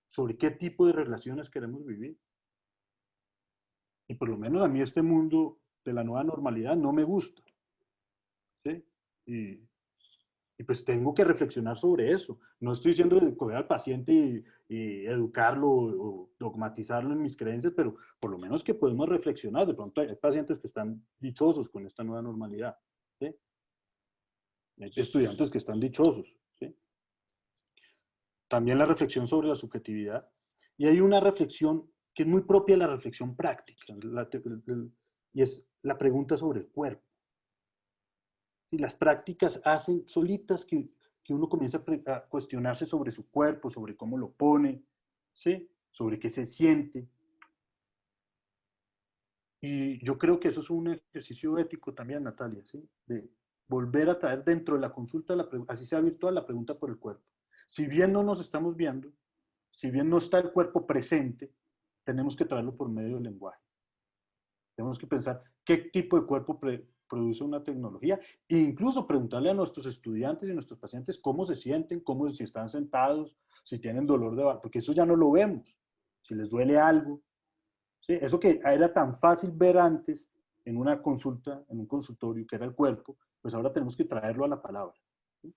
sobre qué tipo de relaciones queremos vivir. Y por lo menos a mí este mundo de la nueva normalidad no me gusta. ¿sí? Y pues tengo que reflexionar sobre eso. No estoy diciendo de coger al paciente y educarlo o dogmatizarlo en mis creencias, pero por lo menos que podemos reflexionar. De pronto hay pacientes que están dichosos con esta nueva normalidad, ¿sí? Hay estudiantes que están dichosos, ¿sí? También la reflexión sobre la subjetividad. Y hay una reflexión que es muy propia de la reflexión práctica, y es la pregunta sobre el cuerpo. Y las prácticas hacen solitas que uno comienza a cuestionarse sobre su cuerpo, sobre cómo lo pone, ¿sí? Sobre qué se siente. Y yo creo que eso es un ejercicio ético también, Natalia, ¿sí? De volver a traer dentro de la consulta, así sea virtual, la pregunta por el cuerpo. Si bien no nos estamos viendo, si bien no está el cuerpo presente, tenemos que traerlo por medio del lenguaje. Tenemos que pensar qué tipo de cuerpo produce una tecnología e incluso preguntarle a nuestros estudiantes y a nuestros pacientes cómo se sienten, cómo si están sentados, si tienen dolor de barriga, porque eso ya no lo vemos, si les duele algo. ¿Sí? Eso que era tan fácil ver antes en una consulta, en un consultorio, que era el cuerpo, pues ahora tenemos que traerlo a la palabra. ¿Sí?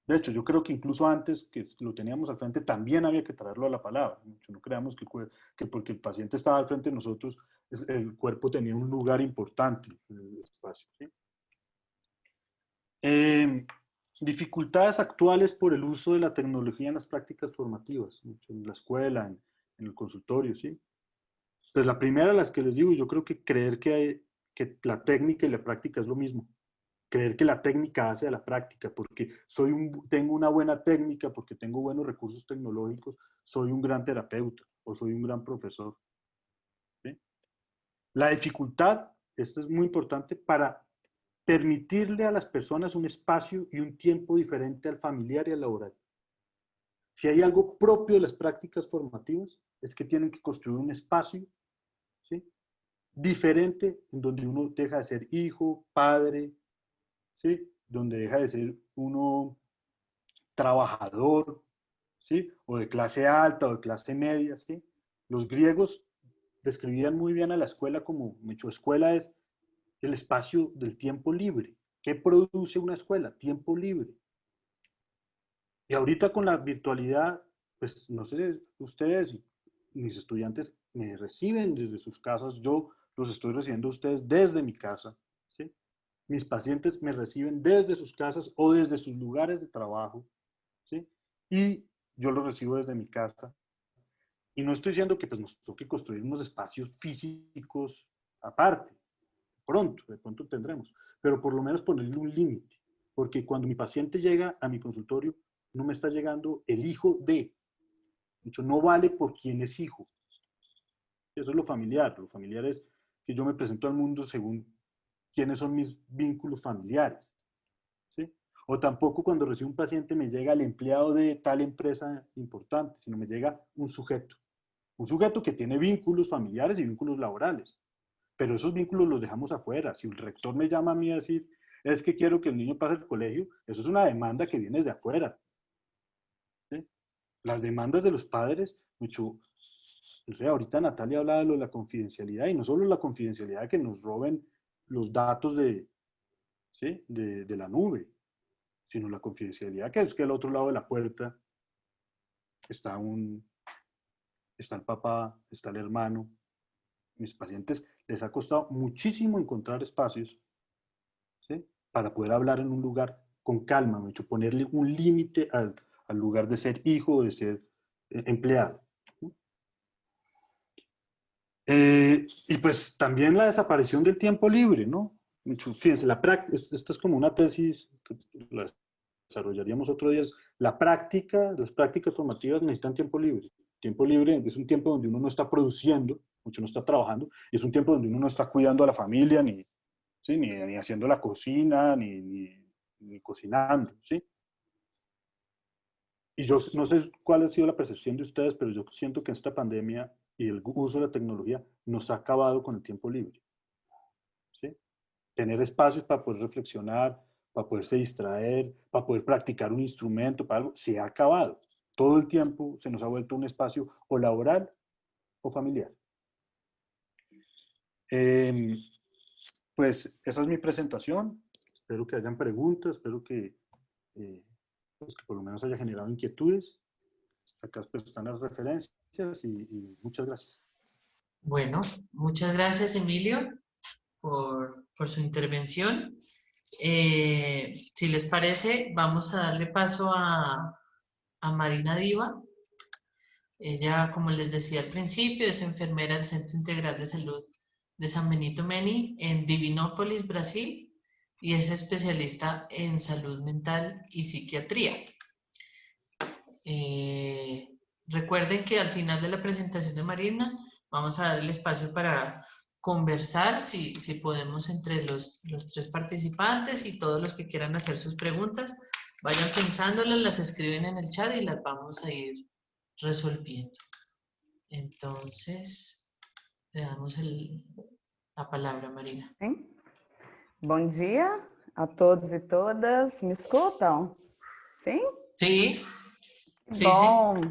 De hecho, yo creo que incluso antes que lo teníamos al frente, también había que traerlo a la palabra. No creamos que porque el paciente estaba al frente de nosotros, el cuerpo tenía un lugar importante en el espacio. ¿Sí? Dificultades actuales por el uso de la tecnología en las prácticas formativas, en la escuela, en el consultorio. ¿Sí? Pues la primera de las que les digo, yo creo que creer que la técnica y la práctica es lo mismo. Creer que la técnica hace a la práctica, porque tengo una buena técnica, porque tengo buenos recursos tecnológicos, soy un gran terapeuta o soy un gran profesor. ¿Sí? La dificultad, esto es muy importante, para permitirle a las personas un espacio y un tiempo diferente al familiar y al laboral. Si hay algo propio de las prácticas formativas, es que tienen que construir un espacio, ¿sí? Diferente, en donde uno deja de ser hijo, padre, ¿sí? Donde deja de ser uno trabajador, ¿sí? O de clase alta o de clase media, ¿sí? Los griegos describían muy bien a la escuela como, hecho, escuela es el espacio del tiempo libre. ¿Qué produce una escuela? Tiempo libre. Y ahorita con la virtualidad, pues no sé, ustedes, mis estudiantes me reciben desde sus casas, yo los estoy recibiendo a ustedes desde mi casa, ¿sí? Mis pacientes me reciben desde sus casas o desde sus lugares de trabajo, ¿sí? Y yo los recibo desde mi casa. Y no estoy diciendo que pues, nos toque construir unos espacios físicos aparte, de pronto tendremos, pero por lo menos ponerle un límite, porque cuando mi paciente llega a mi consultorio, no me está llegando el hijo de, hecho, no vale por quién es hijo. Eso es lo familiar es que yo me presento al mundo según quiénes son mis vínculos familiares. ¿Sí? O tampoco cuando recibo un paciente me llega el empleado de tal empresa importante, sino me llega un sujeto. Un sujeto que tiene vínculos familiares y vínculos laborales. Pero esos vínculos los dejamos afuera. Si el rector me llama a mí a decir, es que quiero que el niño pase al colegio, eso es una demanda que viene de afuera. ¿Sí? Las demandas de los padres, mucho, o sea, ahorita Natalia hablaba de la confidencialidad, y no solo la confidencialidad de que nos roben los datos ¿sí? de la nube, sino la confidencialidad que es que al otro lado de la puerta está, está el papá, está el hermano. Mis pacientes les ha costado muchísimo encontrar espacios, ¿sí? Para poder hablar en un lugar con calma, de hecho, ponerle un límite al lugar de ser hijo o de ser empleado. Y pues también la desaparición del tiempo libre, ¿no? Fíjense, esta es como una tesis que la desarrollaríamos otro día. La práctica, las prácticas formativas necesitan tiempo libre. Tiempo libre es un tiempo donde uno no está produciendo, mucho no está trabajando, y es un tiempo donde uno no está cuidando a la familia, ni, ¿sí? ni haciendo la cocina, ni cocinando, ¿sí? Y yo no sé cuál ha sido la percepción de ustedes, pero yo siento que esta pandemia y el uso de la tecnología nos ha acabado con el tiempo libre, ¿sí? Tener espacios para poder reflexionar, para poderse distraer, para poder practicar un instrumento, para algo, se ha acabado. Todo el tiempo se nos ha vuelto un espacio o laboral o familiar. pues esa es mi presentación. Espero que hayan preguntas, espero que, pues, que por lo menos haya generado inquietudes. Acá pues, están las referencias y muchas gracias. Bueno, muchas gracias, Emilio, por su intervención. Si les parece, vamos a darle paso a Marina Diva. Ella, como les decía al principio, es enfermera del Centro Integral de Salud de San Benito Meni en Divinópolis, Brasil, y es especialista en salud mental y psiquiatría. Recuerden que al final de la presentación de Marina vamos a dar el espacio para conversar, si podemos, entre los 3 participantes, y todos los que quieran hacer sus preguntas, vayan pensándolas, las escriben en el chat y las vamos a ir resolviendo. Entonces, te damos la palabra, Marina. Sim? Bom dia a todos e todas. Me escutam? Sim? Sí, sí, Bom, sí.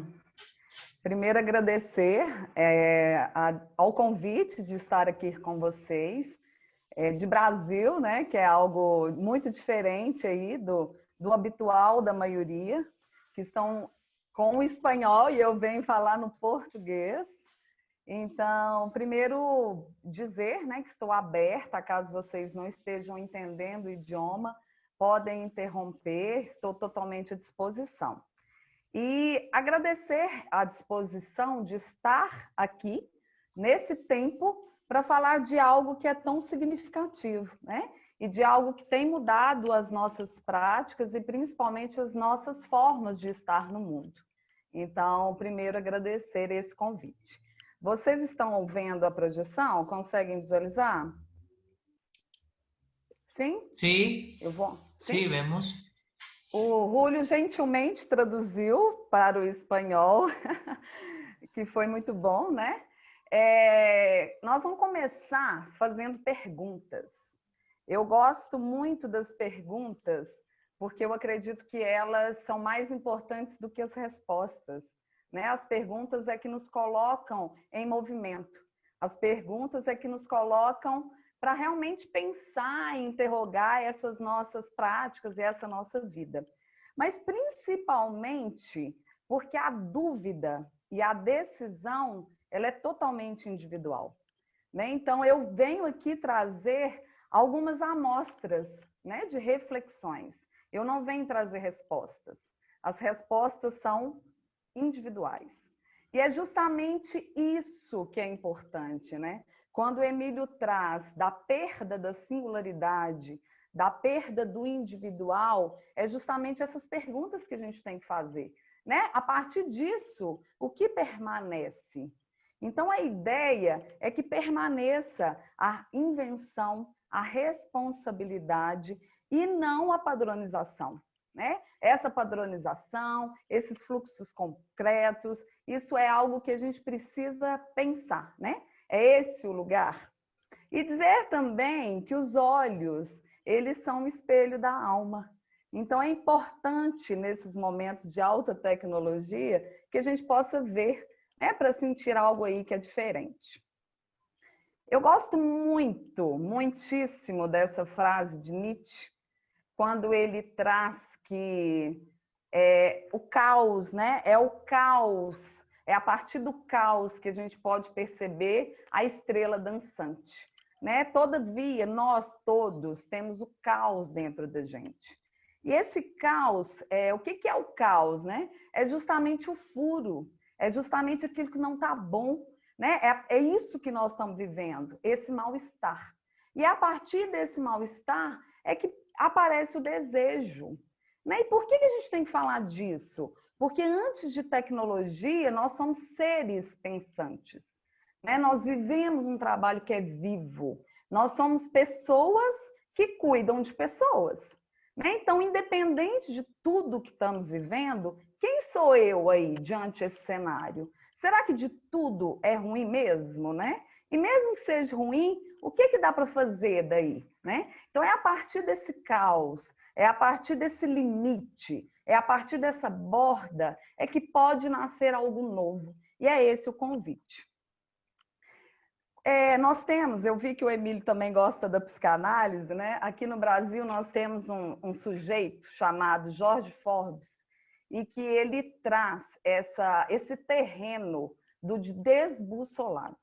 primeiro agradecer ao convite de estar aqui com vocês, de Brasil, né, que é algo muito diferente aí do habitual da maioria, que estão com o espanhol e eu venho falar no português. Então, primeiro dizer, né, que estou aberta, caso vocês não estejam entendendo o idioma, podem interromper, estou totalmente à disposição. E agradecer a disposição de estar aqui, nesse tempo, para falar de algo que é tão significativo, né? E de algo que tem mudado as nossas práticas e principalmente as nossas formas de estar no mundo. Então, primeiro agradecer esse convite. Vocês estão vendo a projeção? Conseguem visualizar? Sim? Sí, Eu vou? sí, vemos. O Julio gentilmente traduziu para o espanhol, que foi muito bom, né? Nós vamos começar fazendo perguntas. Eu gosto muito das perguntas, porque eu acredito que elas são mais importantes do que as respostas, né? As perguntas é que nos colocam em movimento. As perguntas é que nos colocam para realmente pensar e interrogar essas nossas práticas e essa nossa vida. Mas principalmente porque a dúvida e a decisão, ela é totalmente individual, né? Então, eu venho aqui trazer algumas amostras, né, de reflexões. Eu não venho trazer respostas. As respostas são individuais. E é justamente isso que é importante, né? Quando o Emílio traz da perda da singularidade, da perda do individual, é justamente essas perguntas que a gente tem que fazer, né? A partir disso, o que permanece? Então, a ideia é que permaneça a invenção, a responsabilidade e não a padronização, né? Essa padronização, esses fluxos concretos, isso é algo que a gente precisa pensar, né? É esse o lugar. E dizer também que os olhos, eles são o espelho da alma. Então, é importante, nesses momentos de alta tecnologia, que a gente possa ver, né, para sentir algo aí que é diferente. Eu gosto muito, muitíssimo dessa frase de Nietzsche, quando ele traz que o caos, né, é o caos, é a partir do caos que a gente pode perceber a estrela dançante, né? Todavia, nós todos temos o caos dentro da gente. E esse caos, o que é o caos, né? É justamente o furo, é justamente aquilo que não está bom, né? É isso que nós estamos vivendo, esse mal-estar. E a partir desse mal-estar é que aparece o desejo, né? E por que a gente tem que falar disso? Porque antes de tecnologia, nós somos seres pensantes, né? Nós vivemos um trabalho que é vivo. Nós somos pessoas que cuidam de pessoas, né? Então, independente de tudo que estamos vivendo, quem sou eu aí diante desse cenário? Será que de tudo é ruim mesmo, né? E mesmo que seja ruim, o que dá para fazer daí, né? Então, é a partir desse caos, é a partir desse limite, é a partir dessa borda, é que pode nascer algo novo. E é esse o convite. Nós temos, eu vi que o Emílio também gosta da psicanálise, né? Aqui no Brasil nós temos um sujeito chamado Jorge Forbes, e que ele traz esse terreno do desbussolado,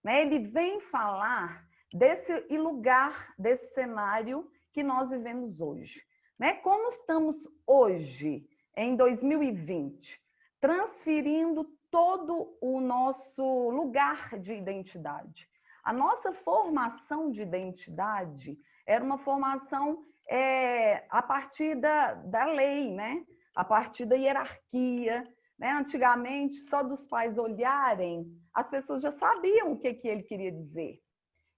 né? Ele vem falar desse lugar, desse cenário que nós vivemos hoje, né? Como estamos hoje, em 2020, transferindo todo o nosso lugar de identidade. A nossa formação de identidade era uma formação a partir da lei, né? A partir da hierarquia. Né? Antigamente, só dos pais olharem, as pessoas já sabiam o que ele queria dizer.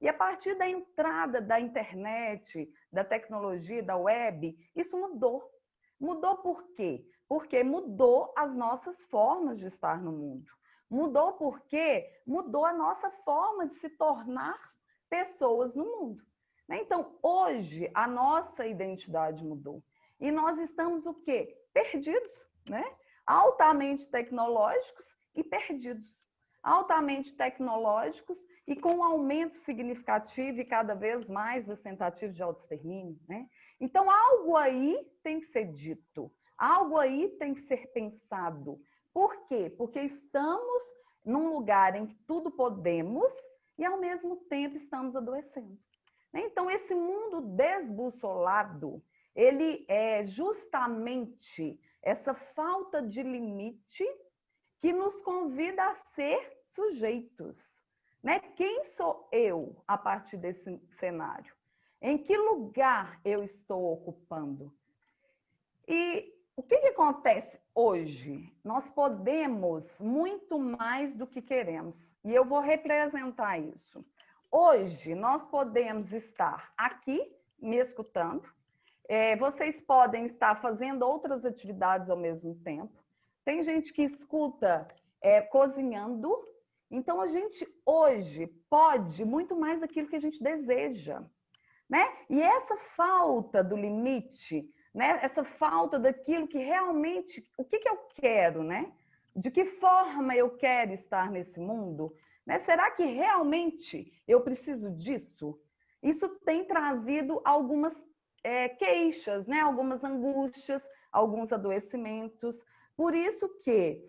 E a partir da entrada da internet, da tecnologia, da web, isso mudou. Mudou por quê? Porque mudou as nossas formas de estar no mundo. Mudou porque mudou a nossa forma de se tornar pessoas no mundo. Então, hoje, a nossa identidade mudou. E nós estamos o quê? Perdidos, né? Altamente tecnológicos e perdidos. Altamente tecnológicos e com um aumento significativo e cada vez mais das tentativas de autoextermínio, né? Então, algo aí tem que ser dito, algo aí tem que ser pensado. Por quê? Porque estamos num lugar em que tudo podemos e, ao mesmo tempo, estamos adoecendo. Então, esse mundo desbussolado, ele é justamente essa falta de limite que nos convida a ser sujeitos. Né? Quem sou eu a partir desse cenário? Em que lugar eu estou ocupando? E o que acontece hoje? Nós podemos muito mais do que queremos. E eu vou representar isso. Hoje, nós podemos estar aqui me escutando. Vocês podem estar fazendo outras atividades ao mesmo tempo. Tem gente que escuta cozinhando. Então, a gente hoje pode muito mais daquilo que a gente deseja. Né? E essa falta do limite, né? Essa falta daquilo que realmente... O que eu quero, né? De que forma eu quero estar nesse mundo? Né? Será que realmente eu preciso disso? Isso tem trazido algumas queixas, né? Algumas angústias, alguns adoecimentos. Por isso que,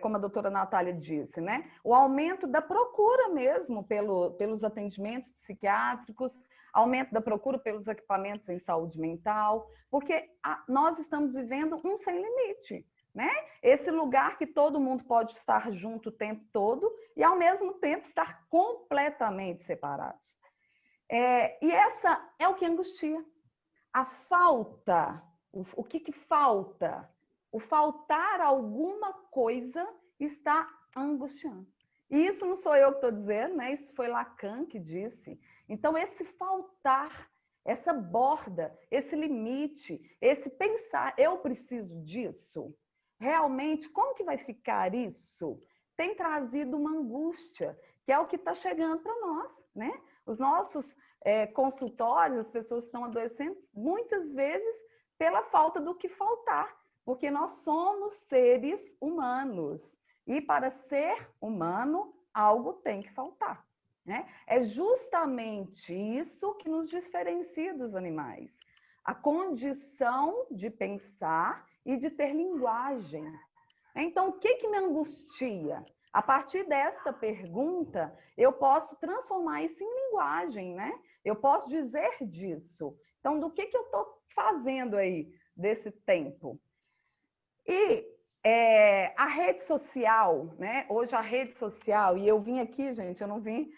como a doutora Natália disse, né? O aumento da procura mesmo pelos atendimentos psiquiátricos, aumento da procura pelos equipamentos em saúde mental, porque nós estamos vivendo um sem limite, né? Esse lugar que todo mundo pode estar junto o tempo todo e, ao mesmo tempo, estar completamente separados. E essa é o que angustia. A falta, o que falta? O faltar alguma coisa está angustiando. E isso não sou eu que estou dizendo, né? Isso foi Lacan que disse. Então, esse faltar, essa borda, esse limite, esse pensar, eu preciso disso, realmente, como que vai ficar isso? Tem trazido uma angústia, que é o que está chegando para nós, né? Os nossos consultórios, as pessoas estão adoecendo muitas vezes pela falta do que faltar, porque nós somos seres humanos e para ser humano, algo tem que faltar. Né? É justamente isso que nos diferencia dos animais. A condição de pensar e de ter linguagem. Então, o que me angustia? A partir desta pergunta, eu posso transformar isso em linguagem, né? Eu posso dizer disso. Então, do que eu estou fazendo aí desse tempo? E a rede social, né? Hoje a rede social, e eu vim aqui, gente, eu não vim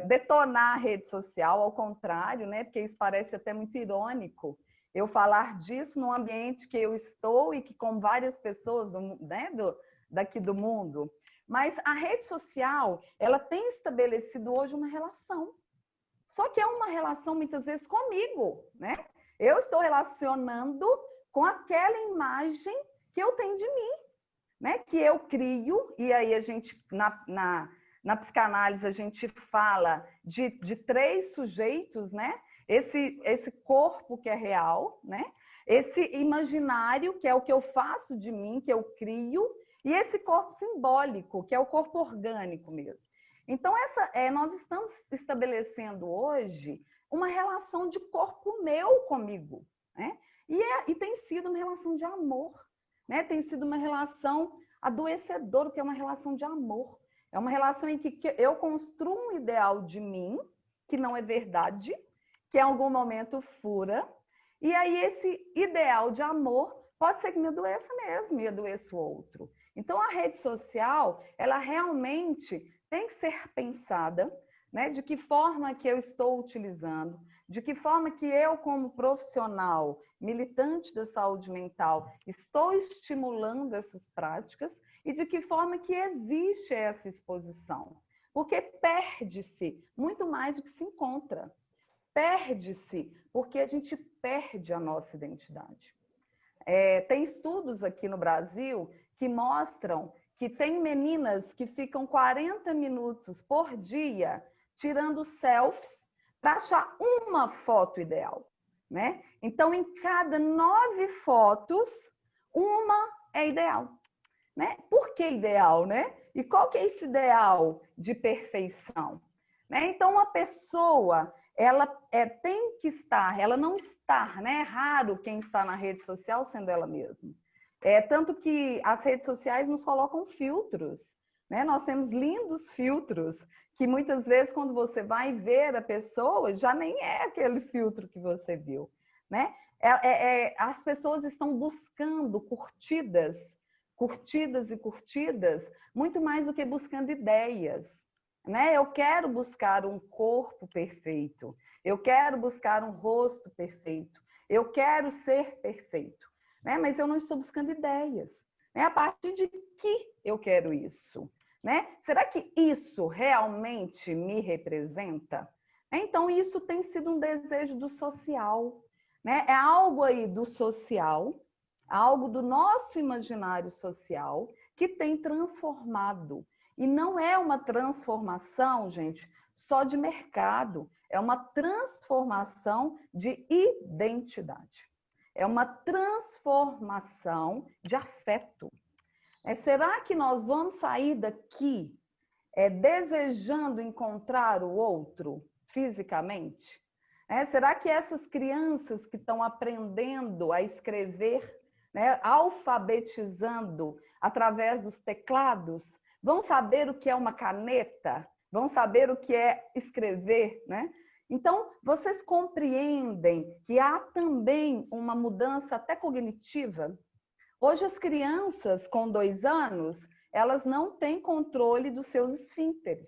detonar a rede social, ao contrário, né? Porque isso parece até muito irônico, eu falar disso num ambiente que eu estou e que com várias pessoas daqui do mundo. Mas a rede social, ela tem estabelecido hoje uma relação. Só que é uma relação, muitas vezes, comigo, né? Eu estou relacionando com aquela imagem que eu tenho de mim, né? Que eu crio, e aí a gente, na psicanálise, a gente fala de 3 sujeitos, né? Esse corpo que é real, né? Esse imaginário, que é o que eu faço de mim, que eu crio, e esse corpo simbólico, que é o corpo orgânico mesmo. Então, nós estamos estabelecendo hoje uma relação de corpo meu comigo, né? E tem sido uma relação de amor, né? Tem sido uma relação adoecedora, que é uma relação de amor. É uma relação em que eu construo um ideal de mim, que não é verdade, que em algum momento fura, e aí esse ideal de amor pode ser que me adoeça mesmo, e adoeça o outro. Então, a rede social, ela realmente tem que ser pensada, né? De que forma que eu estou utilizando, de que forma que eu, como profissional, militante da saúde mental, estou estimulando essas práticas e de que forma que existe essa exposição. Porque perde-se muito mais do que se encontra. Perde-se porque a gente perde a nossa identidade. Tem estudos aqui no Brasil que mostram que tem meninas que ficam 40 minutos por dia tirando selfies para achar uma foto ideal, né? Então, em cada 9 fotos, uma é ideal, né? Por que ideal, né? E qual que é esse ideal de perfeição? Né? Então, uma pessoa, ela tem que estar, ela não está, né? É raro quem está na rede social sendo ela mesma. Tanto que as redes sociais nos colocam filtros, né? Nós temos lindos filtros, que muitas vezes, quando você vai ver a pessoa, já nem é aquele filtro que você viu, né? As pessoas estão buscando curtidas e curtidas, muito mais do que buscando ideias, né? Eu quero buscar um corpo perfeito, eu quero buscar um rosto perfeito, eu quero ser perfeito, né? Mas eu não estou buscando ideias, né? A partir de que eu quero isso, né? Será que isso realmente me representa? Então, isso tem sido um desejo do social, né? É algo aí do social, algo do nosso imaginário social que tem transformado. E não é uma transformação, gente, só de mercado, é uma transformação de identidade. É uma transformação de afeto. Será que nós vamos sair daqui desejando encontrar o outro fisicamente? Será que essas crianças que estão aprendendo a escrever, né, alfabetizando através dos teclados, vão saber o que é uma caneta? Vão saber o que é escrever, né? Então, vocês compreendem que há também uma mudança até cognitiva? Hoje, as crianças com 2 anos, elas não têm controle dos seus esfínteres,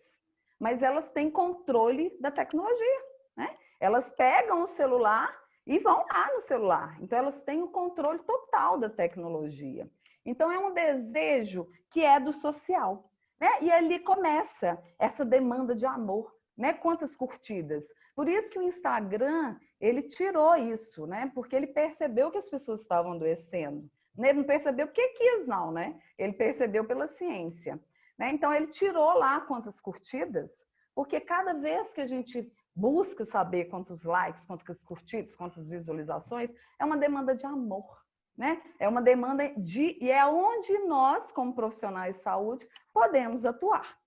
mas elas têm controle da tecnologia, né? Elas pegam o celular e vão lá no celular. Então, elas têm o controle total da tecnologia. Então, é um desejo que é do social, né? E ali começa essa demanda de amor, né? Quantas curtidas. Por isso que o Instagram, ele tirou isso, né? Porque ele percebeu que as pessoas estavam adoecendo. Ele não percebeu porque quis, não, né? Ele percebeu pela ciência, né? Então, ele tirou lá quantas curtidas, porque cada vez que a gente busca saber quantos likes, quantas curtidas, quantas visualizações, é uma demanda de amor, né? É uma demanda de... E é onde nós, como profissionais de saúde, podemos atuar.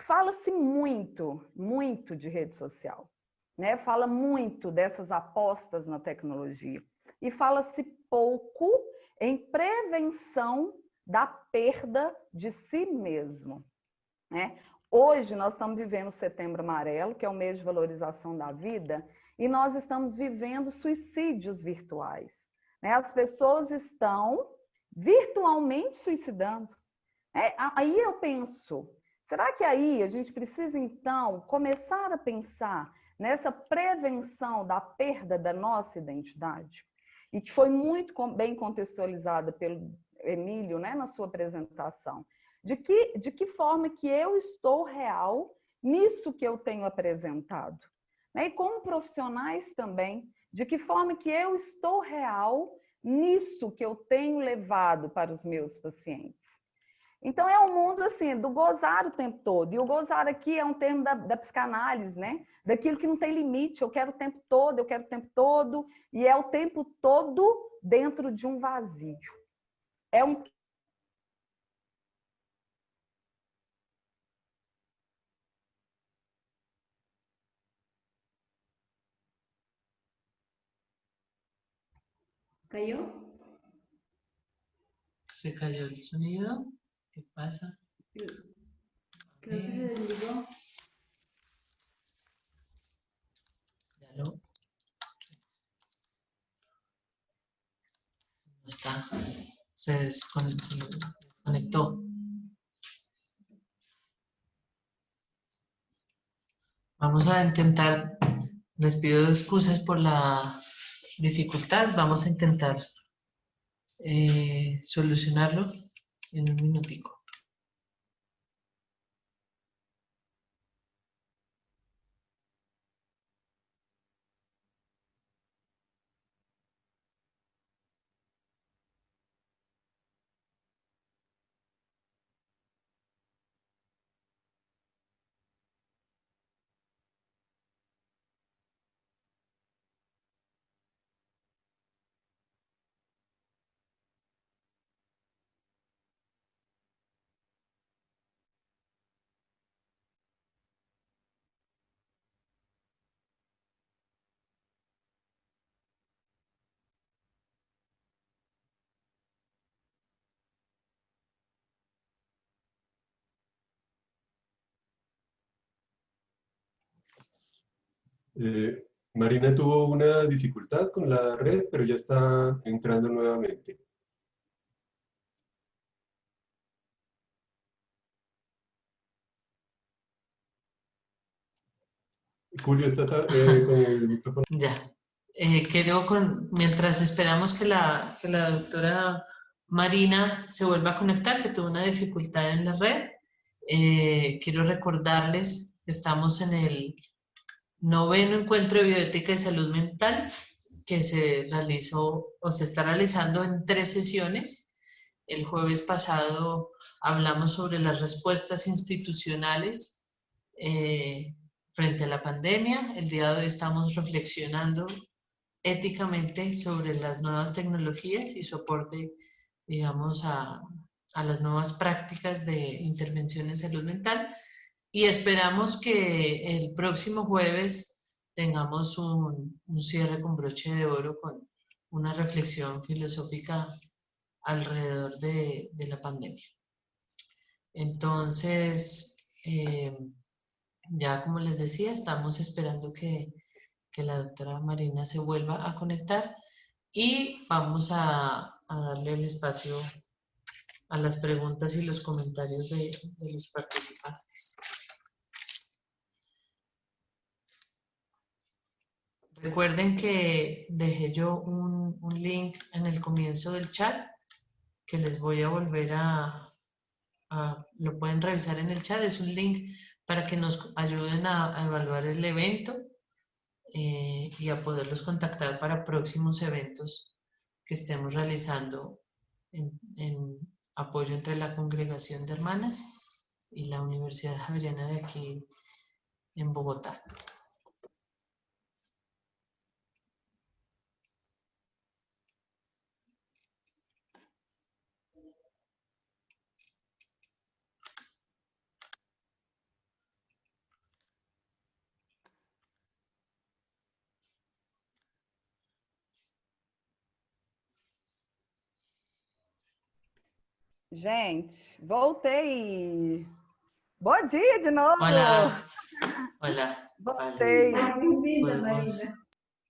Fala-se muito, muito de rede social, né? Fala muito dessas apostas na tecnologia. E fala-se pouco em prevenção da perda de si mesmo, né? Hoje nós estamos vivendo o Setembro Amarelo, que é o mês de valorização da vida, e nós estamos vivendo suicídios virtuais, né? As pessoas estão virtualmente suicidando. Aí eu penso, será que aí a gente precisa então começar a pensar nessa prevenção da perda da nossa identidade? E que foi muito bem contextualizada pelo Emílio, né, na sua apresentação. De que forma que eu estou real nisso que eu tenho apresentado? Né? E como profissionais também, de que forma que eu estou real nisso que eu tenho levado para os meus pacientes? Então, é um mundo assim, do gozar o tempo todo. E o gozar aqui é um termo da psicanálise, né? Daquilo que não tem limite. Eu quero o tempo todo, eu quero o tempo todo. E é o tempo todo dentro de um vazio. É um ¿Cayó? Se cayó el sonido. ¿Qué pasa? Creo que se desligó. Ya no está. Se desconectó. Vamos a intentar, les pido excusas por la dificultad, vamos a intentar solucionarlo en un minutico. Marina tuvo una dificultad con la red, pero ya está entrando nuevamente. Julio, ¿estás con el micrófono? Ya. Mientras esperamos que la doctora Marina se vuelva a conectar, que tuvo una dificultad en la red, quiero recordarles que estamos en el 9º Encuentro de Bioética y Salud Mental, que se realizó o se está realizando en 3 sesiones. El jueves pasado hablamos sobre las respuestas institucionales frente a la pandemia. El día de hoy estamos reflexionando éticamente sobre las nuevas tecnologías y su aporte, digamos, a las nuevas prácticas de intervención en salud mental. Y esperamos que el próximo jueves tengamos un cierre con broche de oro con una reflexión filosófica alrededor de la pandemia. Entonces, ya como les decía, estamos esperando que la doctora Marina se vuelva a conectar y vamos a darle el espacio a las preguntas y los comentarios de los participantes. Recuerden que dejé yo un link en el comienzo del chat que les voy a volver lo pueden revisar en el chat. Es un link para que nos ayuden a evaluar el evento y a poderlos contactar para próximos eventos que estemos realizando en apoyo entre la Congregación de Hermanas y la Universidad Javeriana de aquí en Bogotá. Gente, voltei. Bom dia de novo. Hola. Hola. Voltei. Bem-vinda, Marina.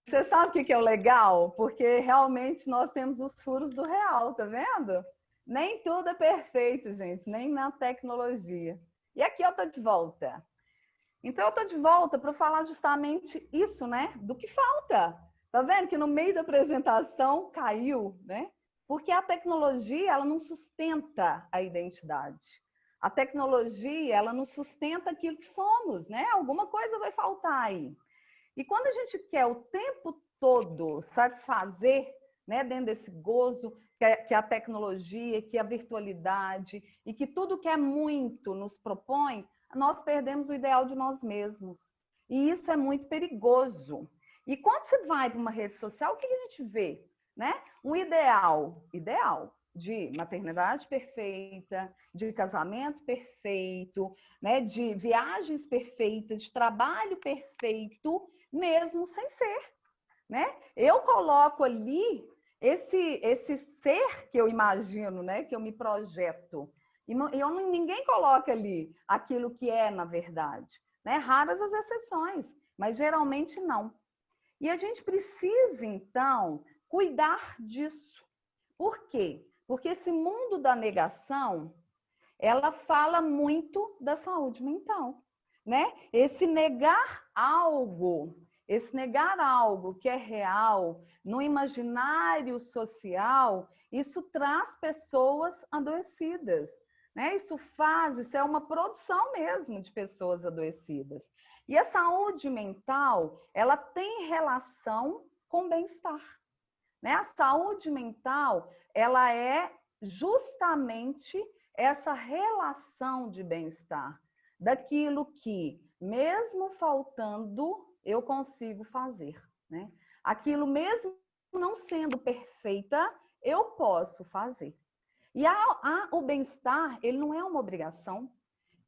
Você sabe o que é o legal? Porque realmente nós temos os furos do real, tá vendo? Nem tudo é perfeito, gente, nem na tecnologia. E aqui eu tô de volta. Então eu tô de volta para falar justamente isso, né? Do que falta. Tá vendo que no meio da apresentação caiu, né? Porque a tecnologia, ela não sustenta a identidade. A tecnologia, ela não sustenta aquilo que somos, né? Alguma coisa vai faltar aí. E quando a gente quer o tempo todo satisfazer, né, dentro desse gozo que a tecnologia, que a virtualidade e que tudo que é muito nos propõe, nós perdemos o ideal de nós mesmos. E isso é muito perigoso. E quando você vai para uma rede social, o que a gente vê? Né? Um ideal de maternidade perfeita, de casamento perfeito, né? De viagens perfeitas, de trabalho perfeito, mesmo sem ser. Né? Eu coloco ali esse ser que eu imagino, né, que eu me projeto, e ninguém coloca ali aquilo que é na verdade, né? Raras as exceções, mas geralmente não. E a gente precisa, então, cuidar disso. Por quê? Porque esse mundo da negação, ela fala muito da saúde mental, né? Esse negar algo que é real, no imaginário social, isso traz pessoas adoecidas, né? Isso é uma produção mesmo de pessoas adoecidas. E a saúde mental, ela tem relação com bem-estar, né? A saúde mental, ela é justamente essa relação de bem-estar, daquilo que, mesmo faltando, eu consigo fazer, né? Aquilo mesmo não sendo perfeita, eu posso fazer. E o bem-estar, ele não é uma obrigação.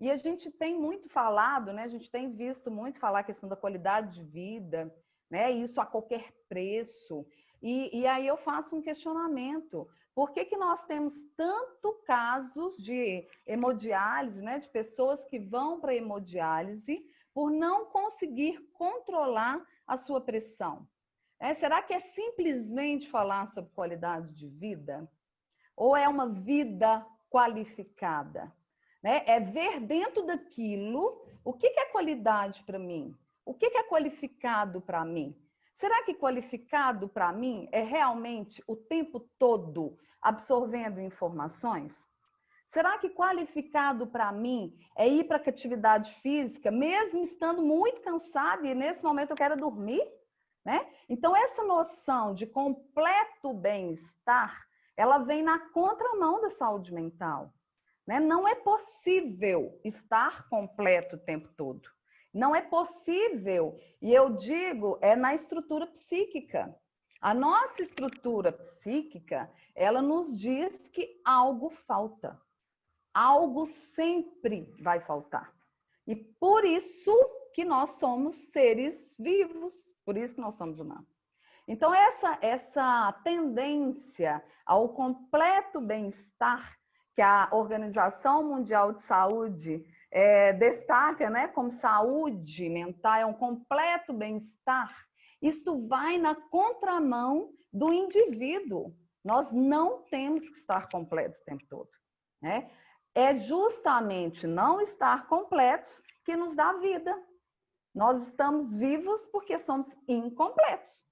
E a gente tem muito falado, né? A gente tem visto muito falar a questão da qualidade de vida, né? Isso a qualquer preço. E aí eu faço um questionamento. Por que nós temos tanto casos de hemodiálise, né? De pessoas que vão para a hemodiálise por não conseguir controlar a sua pressão? Será que é simplesmente falar sobre qualidade de vida? Ou é uma vida qualificada? Né? É ver dentro daquilo o que é qualidade para mim, o que é qualificado para mim. Será que qualificado para mim é realmente o tempo todo absorvendo informações? Será que qualificado para mim é ir para a atividade física, mesmo estando muito cansada e nesse momento eu quero dormir? Né? Então, essa noção de completo bem-estar, ela vem na contramão da saúde mental. Né? Não é possível estar completo o tempo todo. Não é possível, e eu digo, é na estrutura psíquica. A nossa estrutura psíquica, ela nos diz que algo falta. Algo sempre vai faltar. E por isso que nós somos seres vivos, por isso que nós somos humanos. Então, essa tendência ao completo bem-estar que a Organização Mundial de Saúde destaca, né, como saúde mental, é um completo bem-estar, isso vai na contramão do indivíduo. Nós não temos que estar completos o tempo todo, né? É justamente não estar completos que nos dá vida. Nós estamos vivos porque somos incompletos.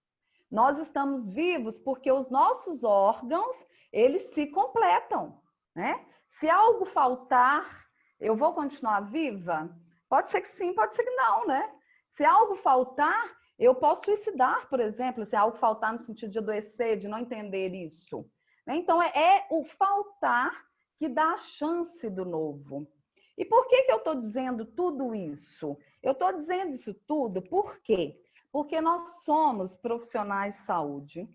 Nós estamos vivos porque os nossos órgãos, eles se completam, né? Se algo faltar, eu vou continuar viva? Pode ser que sim, pode ser que não, né? Se algo faltar, eu posso suicidar, por exemplo, se algo faltar no sentido de adoecer, de não entender isso. Então, é o faltar que dá a chance do novo. E por que eu estou dizendo tudo isso? Eu estou dizendo isso tudo por quê? Porque nós somos profissionais de saúde,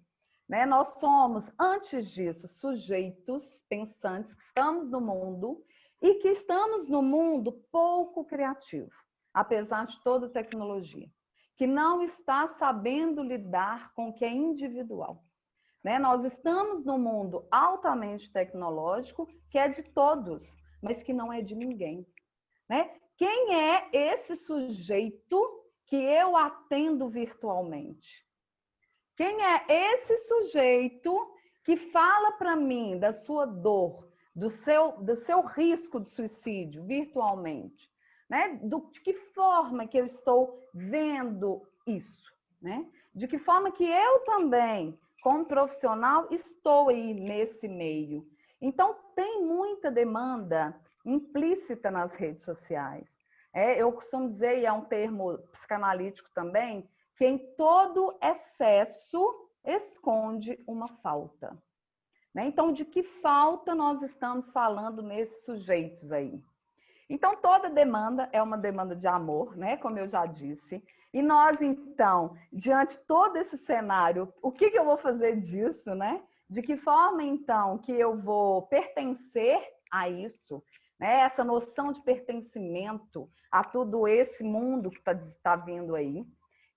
né? Nós somos, antes disso, sujeitos pensantes que estamos no mundo e que estamos no mundo pouco criativo, apesar de toda a tecnologia, que não está sabendo lidar com o que é individual. Né? Nós estamos num mundo altamente tecnológico, que é de todos, mas que não é de ninguém. Né? Quem é esse sujeito que eu atendo virtualmente? Quem é esse sujeito que fala para mim da sua dor, do seu risco de suicídio virtualmente? Né? De que forma que eu estou vendo isso? Né? De que forma que eu também, como profissional, estou aí nesse meio? Então, tem muita demanda implícita nas redes sociais. Eu costumo dizer, e é um termo psicanalítico também, que em todo excesso esconde uma falta. Né? Então, de que falta nós estamos falando nesses sujeitos aí? Então, toda demanda é uma demanda de amor, né? Como eu já disse. E nós, então, diante de todo esse cenário, o que eu vou fazer disso, né? De que forma, então, que eu vou pertencer a isso? Né? Essa noção de pertencimento a todo esse mundo que está vindo aí,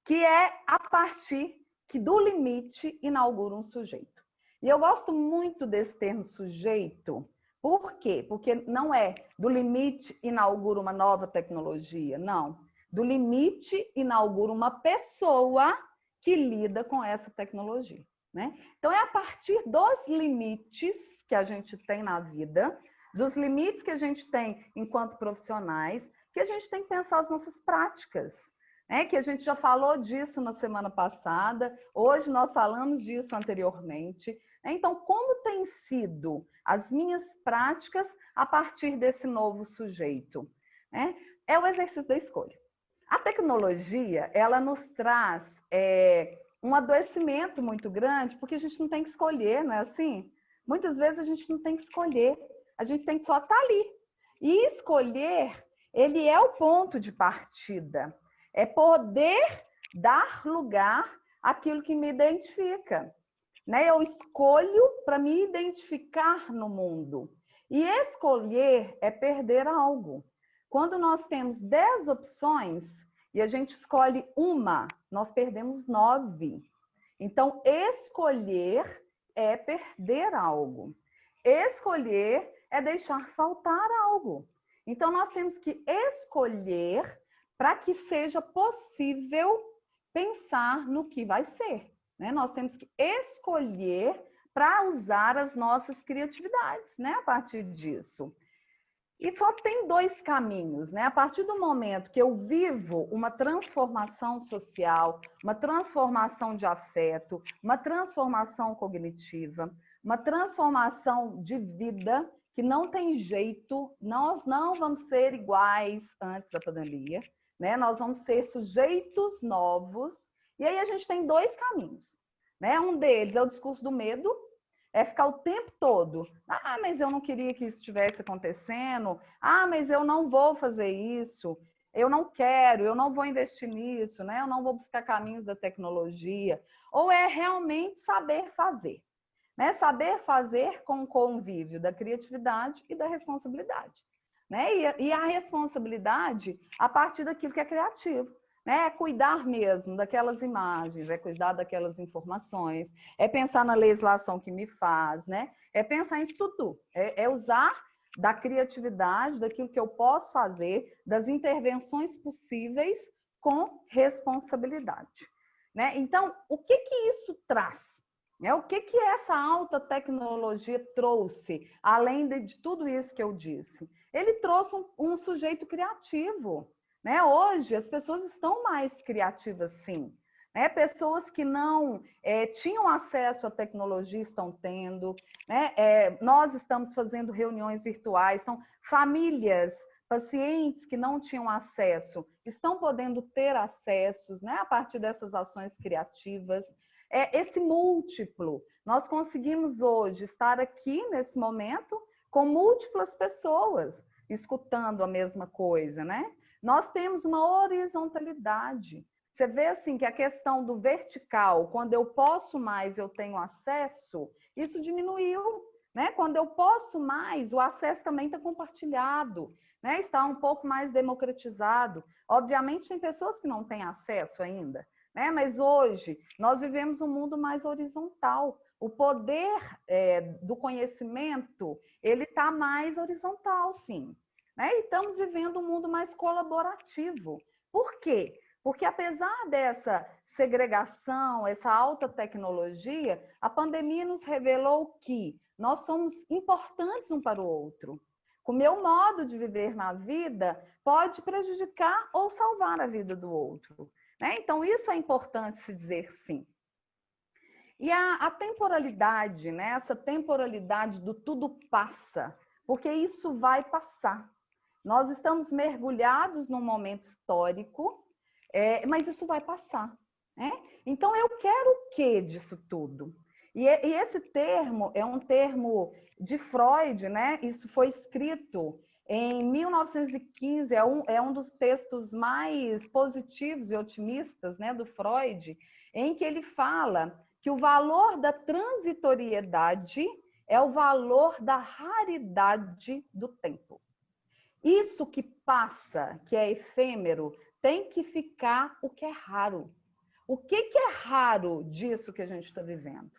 que é a partir que do limite inaugura um sujeito. E eu gosto muito desse termo sujeito. Por quê? Porque não é do limite inaugura uma nova tecnologia, não. Do limite inaugura uma pessoa que lida com essa tecnologia, né? Então é a partir dos limites que a gente tem na vida, dos limites que a gente tem enquanto profissionais, que a gente tem que pensar as nossas práticas, né? Que a gente já falou disso na semana passada, hoje nós falamos disso anteriormente. Então, como tem sido as minhas práticas a partir desse novo sujeito? É o exercício da escolha. A tecnologia, ela nos traz um adoecimento muito grande, porque a gente não tem que escolher, não é assim? Muitas vezes a gente não tem que escolher, a gente tem que só estar ali. E escolher, ele é o ponto de partida. É poder dar lugar àquilo que me identifica. Eu escolho para me identificar no mundo. E escolher é perder algo. Quando nós temos 10 opções e a gente escolhe uma, nós perdemos 9. Então, escolher é perder algo. Escolher é deixar faltar algo. Então, nós temos que escolher para que seja possível pensar no que vai ser. Nós temos que escolher para usar as nossas criatividades, a partir disso. E só tem 2 caminhos, A partir do momento que eu vivo uma transformação social, uma transformação de afeto, uma transformação cognitiva, uma transformação de vida, que não tem jeito, nós não vamos ser iguais antes da pandemia, Nós vamos ser sujeitos novos. E aí a gente tem 2 caminhos, Um deles é o discurso do medo, é ficar o tempo todo, mas eu não queria que isso estivesse acontecendo, mas eu não vou fazer isso, eu não quero, eu não vou investir nisso, Eu não vou buscar caminhos da tecnologia. Ou é realmente saber fazer, Saber fazer com o convívio da criatividade e da responsabilidade, E a responsabilidade a partir daquilo que é criativo. É cuidar mesmo daquelas imagens, é cuidar daquelas informações, é pensar na legislação que me faz, É pensar em isso tudo, é usar da criatividade, daquilo que eu posso fazer, das intervenções possíveis com responsabilidade, Então, o que isso traz? O que essa alta tecnologia trouxe, além de tudo isso que eu disse? Ele trouxe um sujeito criativo. Hoje, as pessoas estão mais criativas, sim. Pessoas que não tinham acesso à tecnologia estão tendo. Nós estamos fazendo reuniões virtuais. Então, famílias, pacientes que não tinham acesso, estão podendo ter acessos a partir dessas ações criativas. Esse múltiplo. Nós conseguimos hoje estar aqui, nesse momento, com múltiplas pessoas escutando a mesma coisa, Nós temos uma horizontalidade. Você vê assim que a questão do vertical, quando eu posso mais, eu tenho acesso, isso diminuiu, Quando eu posso mais, o acesso também está compartilhado, Está um pouco mais democratizado. Obviamente, tem pessoas que não têm acesso ainda, Mas hoje nós vivemos um mundo mais horizontal. O poder do conhecimento, ele está mais horizontal, sim. E estamos vivendo um mundo mais colaborativo. Por quê? Porque apesar dessa segregação, essa alta tecnologia, a pandemia nos revelou que nós somos importantes um para o outro. O meu modo de viver na vida pode prejudicar ou salvar a vida do outro. Então, isso é importante se dizer sim. E a temporalidade, essa temporalidade do tudo passa, porque isso vai passar. Nós estamos mergulhados num momento histórico, mas isso vai passar. Então, eu quero o quê disso tudo? E esse termo é um termo de Freud, Isso foi escrito em 1915, é um dos textos mais positivos e otimistas, do Freud, em que ele fala que o valor da transitoriedade é o valor da raridade do tempo. Isso que passa, que é efêmero, tem que ficar o que é raro. O que é raro disso que a gente está vivendo?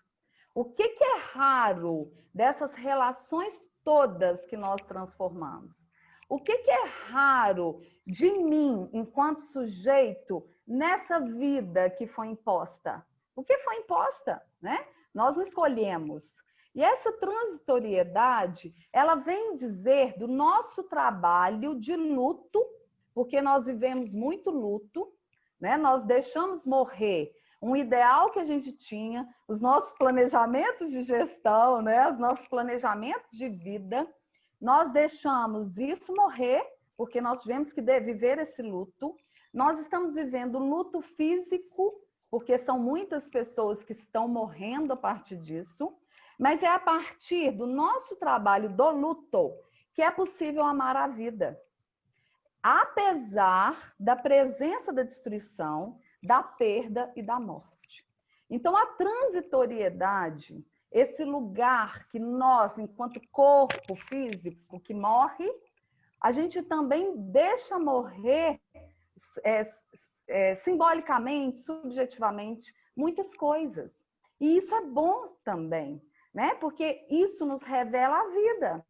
O que é raro dessas relações todas que nós transformamos? O que é raro de mim, enquanto sujeito, nessa vida que foi imposta? O que foi imposta, né? Nós não escolhemos. E essa transitoriedade, ela vem dizer do nosso trabalho de luto, porque nós vivemos muito luto, né? Nós deixamos morrer um ideal que a gente tinha, os nossos planejamentos de gestão, né? Os nossos planejamentos de vida, nós deixamos isso morrer, porque nós tivemos que viver esse luto. Nós estamos vivendo luto físico, porque são muitas pessoas que estão morrendo a partir disso, mas é a partir do nosso trabalho do luto que é possível amar a vida. Apesar da presença da destruição, da perda e da morte. Então, a transitoriedade, esse lugar que nós, enquanto corpo físico que morre, a gente também deixa morrer simbolicamente, subjetivamente, muitas coisas. E isso é bom também, né? Porque isso nos revela a vida.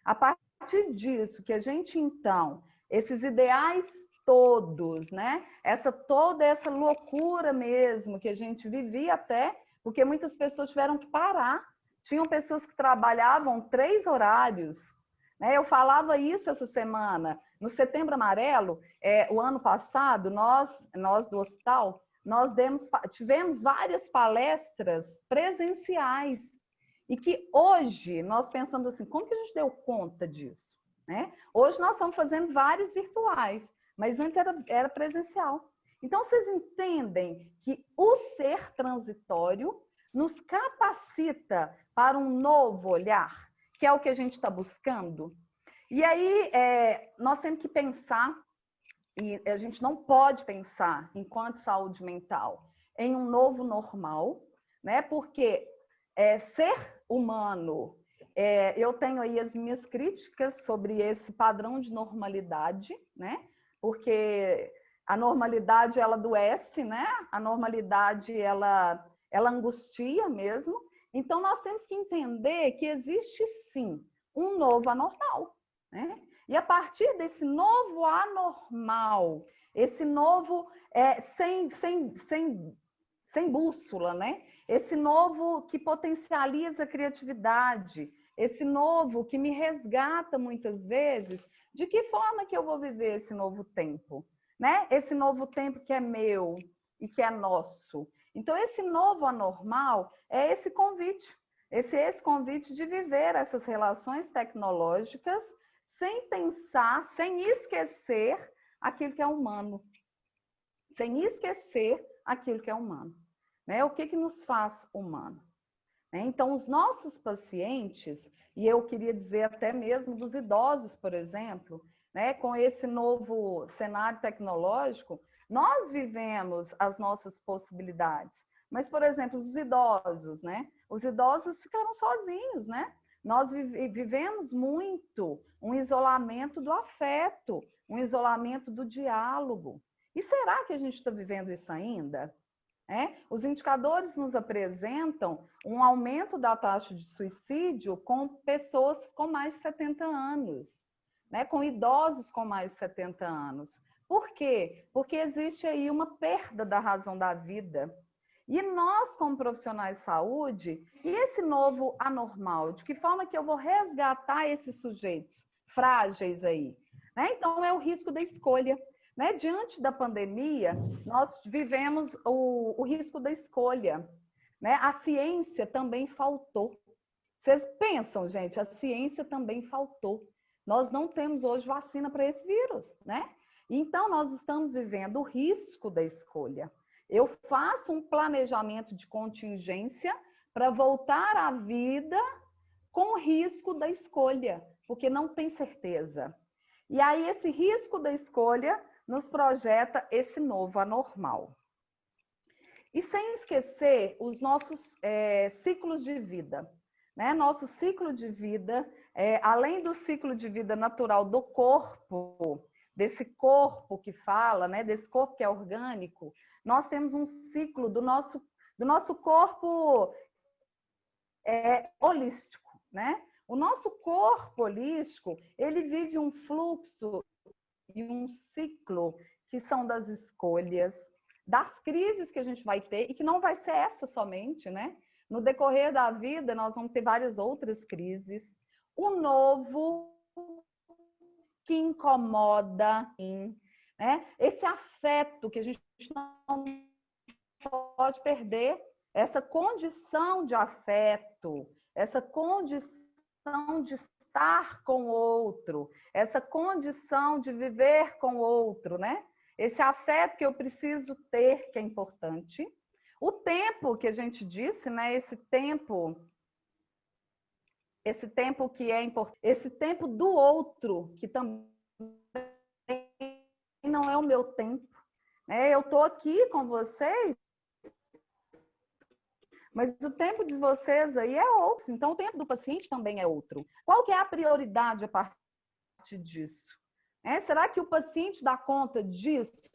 A partir disso que a gente, então, esses ideais todos, né? Toda essa loucura mesmo que a gente vivia até, porque muitas pessoas tiveram que parar. Tinham pessoas que trabalhavam 3 horários, né? Eu falava isso essa semana. No Setembro Amarelo, o ano passado, nós do hospital, nós tivemos várias palestras presenciais. E que hoje nós pensamos assim, como que a gente deu conta disso? Né? Hoje nós estamos fazendo vários virtuais, mas antes era presencial. Então, vocês entendem que o ser transitório nos capacita para um novo olhar, que é o que a gente está buscando. E aí, nós temos que pensar, e a gente não pode pensar, enquanto saúde mental, em um novo normal, né? Porque ser humano, eu tenho aí as minhas críticas sobre esse padrão de normalidade, né? Porque a normalidade, ela adoece, né? A normalidade, ela angustia mesmo. Então, nós temos que entender que existe, sim, um novo anormal, né? E a partir desse novo anormal, esse novo sem bússola, né? Esse novo que potencializa a criatividade, esse novo que me resgata muitas vezes, de que forma que eu vou viver esse novo tempo, né? Esse novo tempo que é meu e que é nosso. Então, esse novo anormal é esse convite, esse convite de viver essas relações tecnológicas sem pensar, sem esquecer aquilo que é humano. Sem esquecer aquilo que é humano. Né? O que nos faz humano? Então, os nossos pacientes, e eu queria dizer até mesmo dos idosos, por exemplo, né? Com esse novo cenário tecnológico, nós vivemos as nossas possibilidades. Mas, por exemplo, os idosos, né? Os idosos ficaram sozinhos, né? Nós vivemos muito um isolamento do afeto, um isolamento do diálogo. E será que a gente está vivendo isso ainda? Os indicadores nos apresentam um aumento da taxa de suicídio com pessoas com mais de 70 anos, né? Com idosos com mais de 70 anos. Por quê? Porque existe aí uma perda da razão da vida. E nós, como profissionais de saúde, e esse novo anormal, de que forma que eu vou resgatar esses sujeitos frágeis aí? Né? Então, é o risco da escolha. Né? Diante da pandemia, nós vivemos o risco da escolha. Né? A ciência também faltou. Vocês pensam, gente, a ciência também faltou. Nós não temos hoje vacina para esse vírus, né? Então, nós estamos vivendo o risco da escolha. Eu faço um planejamento de contingência para voltar à vida com o risco da escolha, porque não tem certeza. E aí, esse risco da escolha nos projeta esse novo anormal. E sem esquecer os nossos ciclos de vida. Né? Nosso ciclo de vida, além do ciclo de vida natural do corpo, desse corpo que fala, né? Desse corpo que é orgânico, nós temos um ciclo do nosso corpo holístico, né? O nosso corpo holístico, ele vive um fluxo e um ciclo que são das escolhas, das crises que a gente vai ter, e que não vai ser essa somente, né? No decorrer da vida, nós vamos ter várias outras crises. O novo que incomoda, né? Esse afeto que a gente não pode perder, essa condição de afeto, essa condição de estar com o outro, essa condição de viver com o outro, né? Esse afeto que eu preciso ter, que é importante. O tempo que a gente disse, né? Esse tempo que é importante, esse tempo do outro, que também não é o meu tempo, né? Eu estou aqui com vocês, mas o tempo de vocês aí é outro. Então, o tempo do paciente também é outro. Qual que é a prioridade a partir disso? Será que o paciente dá conta disso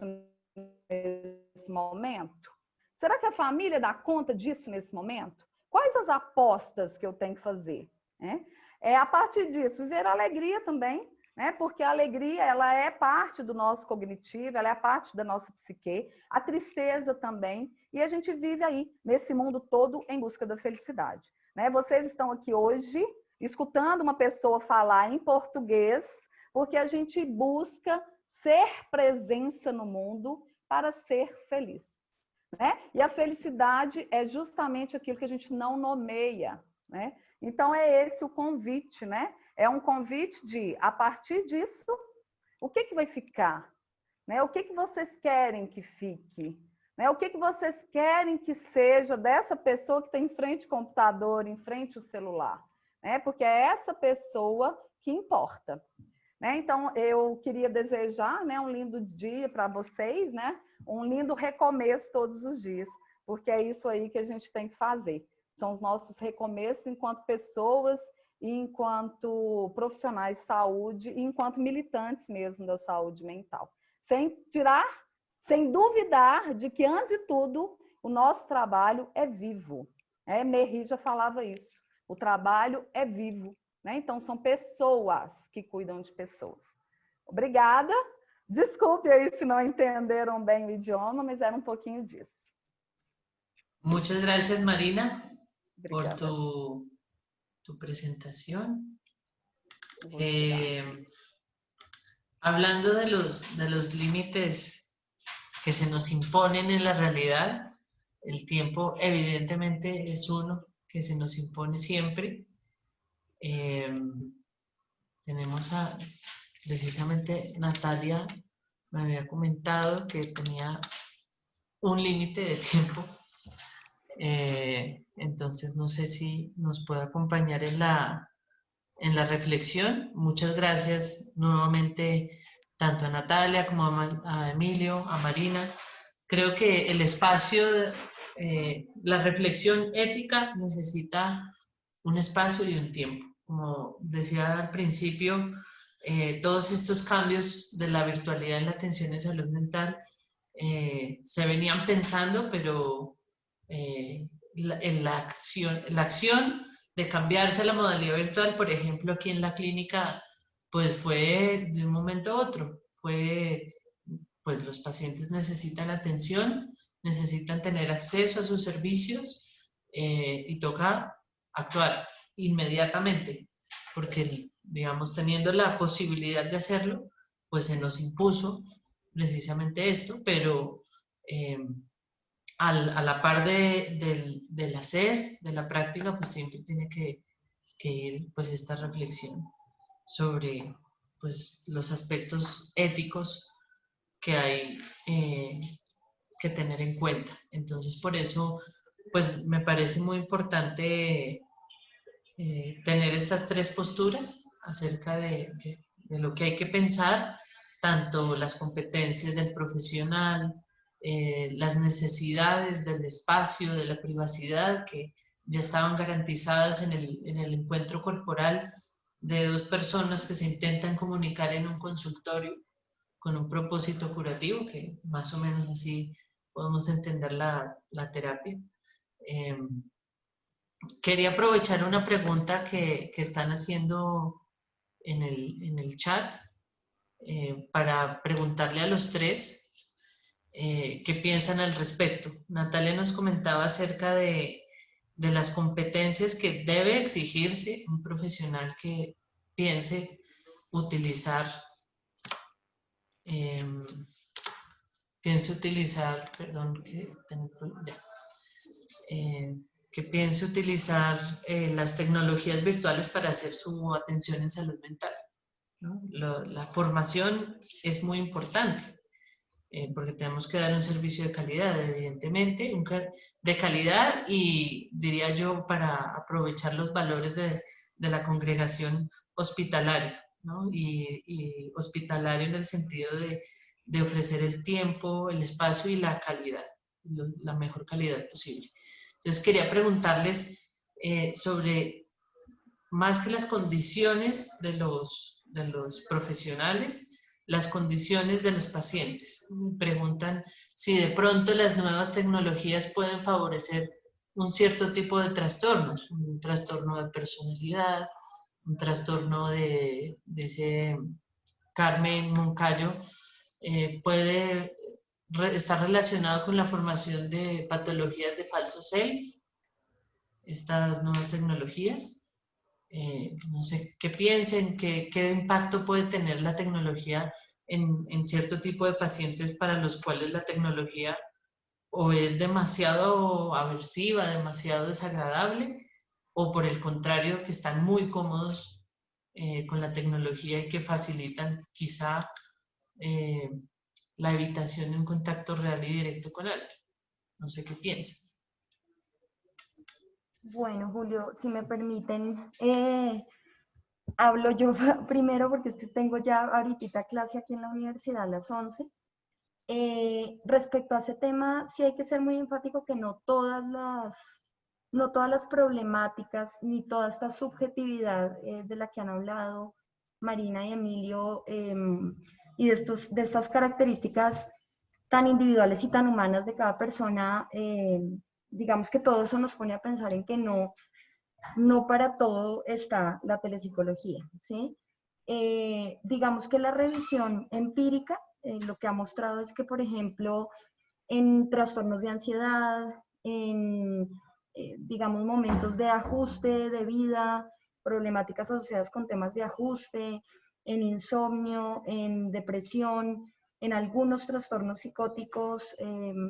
nesse momento? Será que a família dá conta disso nesse momento? Quais as apostas que eu tenho que fazer? A partir disso, viver a alegria também, né? Porque a alegria, ela é parte do nosso cognitivo, ela é parte da nossa psique, a tristeza também, e a gente vive aí, nesse mundo todo, em busca da felicidade, né? Vocês estão aqui hoje, escutando uma pessoa falar em português, porque a gente busca ser presença no mundo para ser feliz, né? E a felicidade é justamente aquilo que a gente não nomeia, né? Então, é esse o convite, né? É um convite de, a partir disso, o que vai ficar? Né? O que vocês querem que fique? Né? O que vocês querem que seja dessa pessoa que está em frente ao computador, em frente ao celular? Né? Porque é essa pessoa que importa. Né? Então, eu queria desejar, né, um lindo dia para vocês, né? Um lindo recomeço todos os dias, porque é isso aí que a gente tem que fazer. São os nossos recomeços enquanto pessoas, enquanto profissionais de saúde e enquanto militantes mesmo da saúde mental. Sem duvidar de que, antes de tudo, o nosso trabalho é vivo. Merri já falava isso. O trabalho é vivo. Né? Então, são pessoas que cuidam de pessoas. Obrigada. Desculpe aí se não entenderam bem o idioma, mas era um pouquinho disso. Muchas gracias, Marina, Obrigada. por tu presentación. Hablando de los límites que se nos imponen en la realidad, el tiempo evidentemente es uno que se nos impone siempre. Tenemos precisamente Natalia me había comentado que tenía un límite de tiempo. Entonces no sé si nos puede acompañar en la reflexión. Muchas gracias nuevamente tanto a Natalia como a Emilio, a Marina. Creo que el espacio, la reflexión ética necesita un espacio y un tiempo. Como decía al principio, todos estos cambios de la virtualidad en la atención en salud mental se venían pensando, pero la acción de cambiarse a la modalidad virtual, por ejemplo, aquí en la clínica, pues fue de un momento a otro. Pues los pacientes necesitan atención, necesitan tener acceso a sus servicios y toca actuar inmediatamente, porque, digamos, teniendo la posibilidad de hacerlo, pues se nos impuso precisamente esto, pero a la par del hacer, de la práctica, pues siempre tiene que ir pues esta reflexión sobre pues los aspectos éticos que hay que tener en cuenta. Entonces, por eso, pues me parece muy importante tener estas tres posturas acerca de lo que hay que pensar, tanto las competencias del profesional, las necesidades del espacio, de la privacidad, que ya estaban garantizadas en el encuentro corporal de dos personas que se intentan comunicar en un consultorio con un propósito curativo, que más o menos así podemos entender la terapia. Quería aprovechar una pregunta que están haciendo en el chat para preguntarle a los tres qué piensan al respecto. Natalia nos comentaba acerca de las competencias que debe exigirse un profesional que piense utilizar, eh, perdón, que tengo un problema, ya. Que piense utilizar las tecnologías virtuales para hacer su atención en salud mental, ¿no? La formación es muy importante porque tenemos que dar un servicio de calidad, evidentemente, de calidad y diría yo para aprovechar los valores de la congregación hospitalaria, ¿no? Y hospitalario en el sentido de ofrecer el tiempo, el espacio y la calidad, la mejor calidad posible. Entonces quería preguntarles sobre más que las condiciones de los profesionales, las condiciones de los pacientes. Me preguntan si de pronto las nuevas tecnologías pueden favorecer un cierto tipo de trastornos, un trastorno de personalidad, un trastorno dice Carmen Moncayo, puede estar relacionado con la formación de patologías de falso self, estas nuevas tecnologías. No sé, qué piensen, qué impacto puede tener la tecnología en cierto tipo de pacientes para los cuales la tecnología o es demasiado aversiva, demasiado desagradable, o por el contrario, que están muy cómodos con la tecnología y que facilitan quizá eh, la evitación de un contacto real y directo con alguien. No sé qué piensan. Bueno, Julio, si me permiten, hablo yo primero porque es que tengo ya ahorita clase aquí en la universidad a las 11. Respecto a ese tema, sí hay que ser muy enfático que no todas las problemáticas ni toda esta subjetividad de la que han hablado Marina y Emilio y de estas características tan individuales y tan humanas de cada persona, digamos que todo eso nos pone a pensar en que no para todo está la telepsicología, ¿sí? Digamos que la revisión empírica lo que ha mostrado es que, por ejemplo, en trastornos de ansiedad, en, digamos, momentos de ajuste de vida, problemáticas asociadas con temas de ajuste, en insomnio, en depresión, en algunos trastornos psicóticos,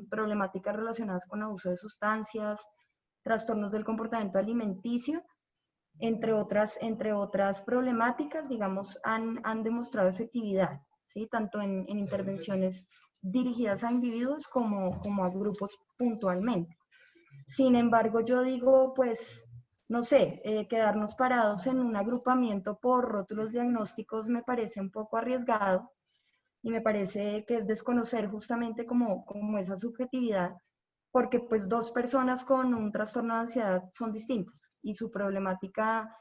problemáticas relacionadas con abuso de sustancias, trastornos del comportamiento alimenticio, entre otras problemáticas, digamos, han demostrado efectividad, ¿sí? Tanto en intervenciones dirigidas a individuos como a grupos puntualmente. Sin embargo, yo digo, pues, no sé, quedarnos parados en un agrupamiento por rótulos diagnósticos me parece un poco arriesgado y me parece que es desconocer justamente como esa subjetividad, porque pues dos personas con un trastorno de ansiedad son distintas y su problemática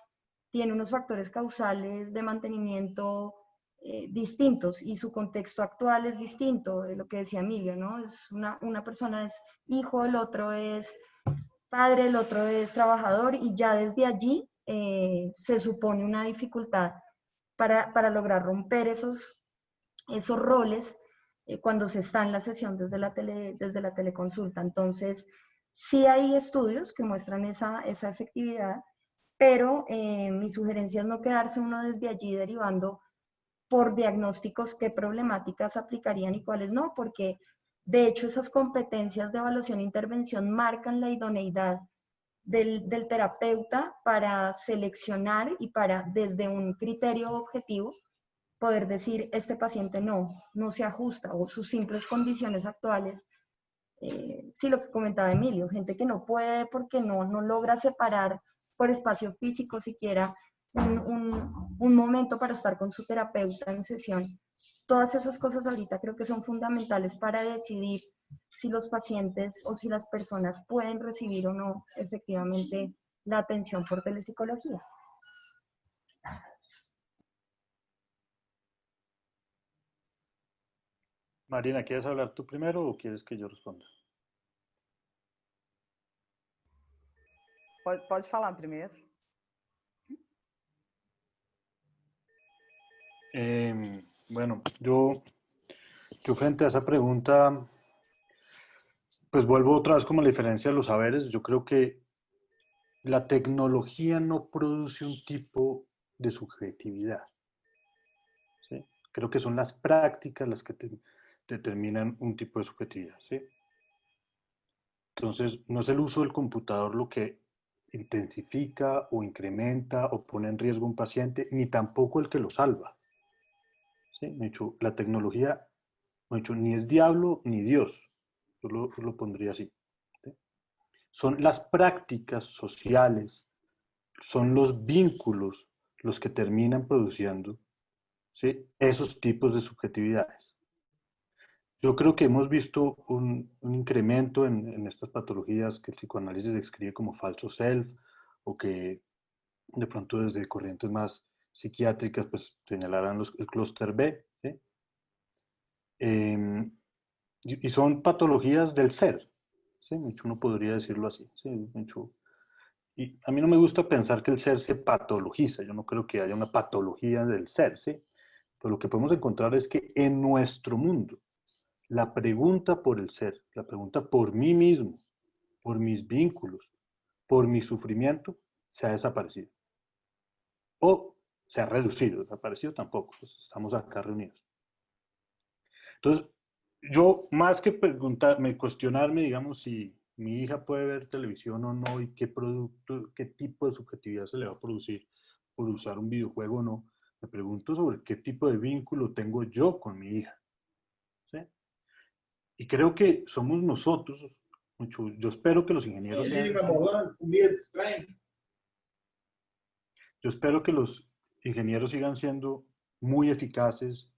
tiene unos factores causales de mantenimiento distintos y su contexto actual es distinto de lo que decía Emilio, ¿no? Es una persona es hijo, el otro es padre, el otro es trabajador y ya desde allí se supone una dificultad para lograr romper esos roles cuando se está en la sesión desde la teleconsulta. Entonces, sí hay estudios que muestran esa efectividad, pero mi sugerencia es no quedarse uno desde allí derivando por diagnósticos qué problemáticas aplicarían y cuáles no, porque de hecho esas competencias de evaluación e intervención marcan la idoneidad del terapeuta para seleccionar y para, desde un criterio objetivo, poder decir, este paciente no se ajusta o sus simples condiciones actuales. Sí, lo que comentaba Emilio, gente que no puede porque no logra separar por espacio físico siquiera un momento para estar con su terapeuta en sesión. Todas esas cosas ahorita creo que son fundamentales para decidir si los pacientes o si las personas pueden recibir o no efectivamente la atención por telepsicología. Marina, ¿quieres hablar tú primero o quieres que yo responda? Pode falar primeiro. Bueno, yo frente a esa pregunta, pues vuelvo otra vez como a la diferencia de los saberes. Yo creo que la tecnología no produce un tipo de subjetividad, ¿sí? Creo que son las prácticas las que determinan un tipo de subjetividad, ¿sí? Entonces, no es el uso del computador lo que intensifica o incrementa o pone en riesgo a un paciente, ni tampoco el que lo salva, ¿sí? De hecho, la tecnología, de hecho, ni es diablo ni Dios, yo lo pondría así, ¿sí? Son las prácticas sociales, son los vínculos los que terminan produciendo, ¿sí?, esos tipos de subjetividades. Yo creo que hemos visto un incremento en estas patologías que el psicoanálisis describe como falso self, o que de pronto desde corrientes más psiquiátricas pues señalarán el clúster B, ¿sí? Y son patologías del ser, ¿sí? De hecho, uno podría decirlo así, ¿sí? De hecho, y a mí no me gusta pensar que el ser se patologiza, yo no creo que haya una patología del ser, ¿sí? Pero lo que podemos encontrar es que en nuestro mundo, la pregunta por el ser, la pregunta por mí mismo, por mis vínculos, por mi sufrimiento, se ha desaparecido. O se ha reducido, desaparecido tampoco, pues estamos acá reunidos. Entonces, yo más que preguntarme, cuestionarme, digamos, si mi hija puede ver televisión o no y qué producto, qué tipo de subjetividad se le va a producir por usar un videojuego o no, me pregunto sobre qué tipo de vínculo tengo yo con mi hija, ¿sí? Y creo que somos nosotros, yo espero que los ingenieros yo espero que los ingenieros sigan siendo muy eficaces,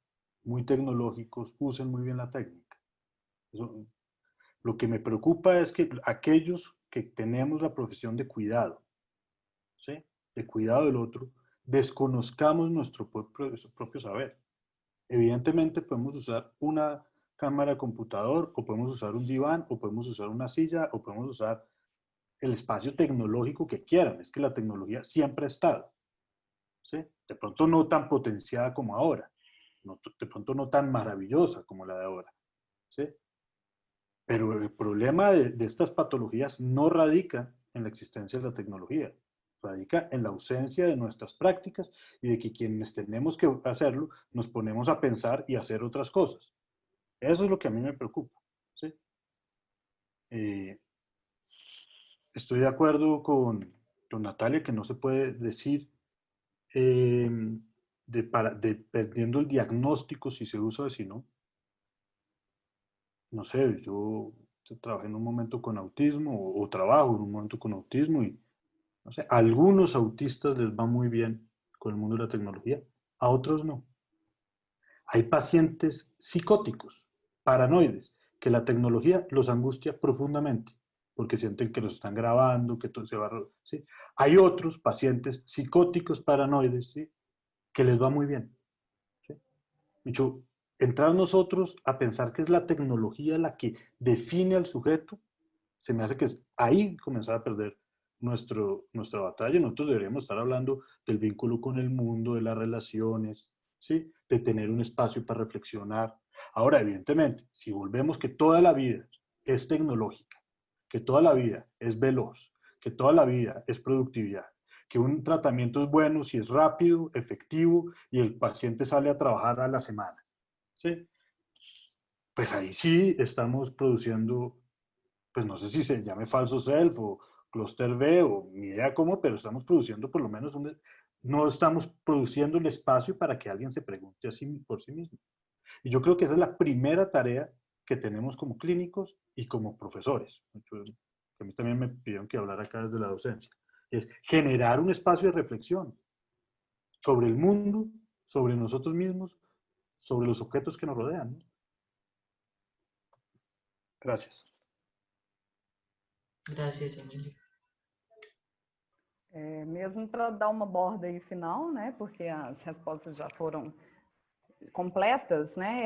muy tecnológicos, usen muy bien la técnica. Eso, lo que me preocupa es que aquellos que tenemos la profesión de cuidado, ¿sí?, de cuidado del otro, desconozcamos nuestro propio saber. Evidentemente podemos usar una cámara de computador, o podemos usar un diván, o podemos usar una silla, o podemos usar el espacio tecnológico que quieran. Es que la tecnología siempre ha estado, ¿sí? De pronto no tan potenciada como ahora, de pronto no tan maravillosa como la de ahora, ¿sí? Pero el problema de estas patologías no radica en la existencia de la tecnología, radica en la ausencia de nuestras prácticas y de que quienes tenemos que hacerlo nos ponemos a pensar y a hacer otras cosas. Eso es lo que a mí me preocupa, ¿sí? Estoy de acuerdo con Natalia que no se puede decir perdiendo el diagnóstico si se usa o si no. No sé, yo trabajé en un momento con autismo o trabajo en un momento con autismo y no sé, a algunos autistas les va muy bien con el mundo de la tecnología, a otros no. Hay pacientes psicóticos, paranoides, que la tecnología los angustia profundamente porque sienten que los están grabando, que todo se va a... ¿sí? Hay otros pacientes psicóticos, paranoides, ¿sí?, que les va muy bien, ¿sí? De hecho, entrar nosotros a pensar que es la tecnología la que define al sujeto, se me hace que es ahí comenzar a perder nuestra batalla. Nosotros deberíamos estar hablando del vínculo con el mundo, de las relaciones, ¿sí?, de tener un espacio para reflexionar. Ahora, evidentemente, si volvemos que toda la vida es tecnológica, que toda la vida es veloz, que toda la vida es productividad, que un tratamiento es bueno si es rápido, efectivo y el paciente sale a trabajar a la semana, ¿sí?, pues ahí sí estamos produciendo, pues no sé si se llame falso self o cluster B o ni idea cómo, pero estamos produciendo por lo menos no estamos produciendo el espacio para que alguien se pregunte así por sí mismo. Y yo creo que esa es la primera tarea que tenemos como clínicos y como profesores. A mí también me pidieron que hablara acá desde la docencia. Es generar un espacio de reflexión sobre el mundo, sobre nosotros mismos, sobre los objetos que nos rodean, ¿no? Gracias. Gracias, Emilio. Mesmo para dar uma borda aí final, né, porque as respostas já foram completas, né,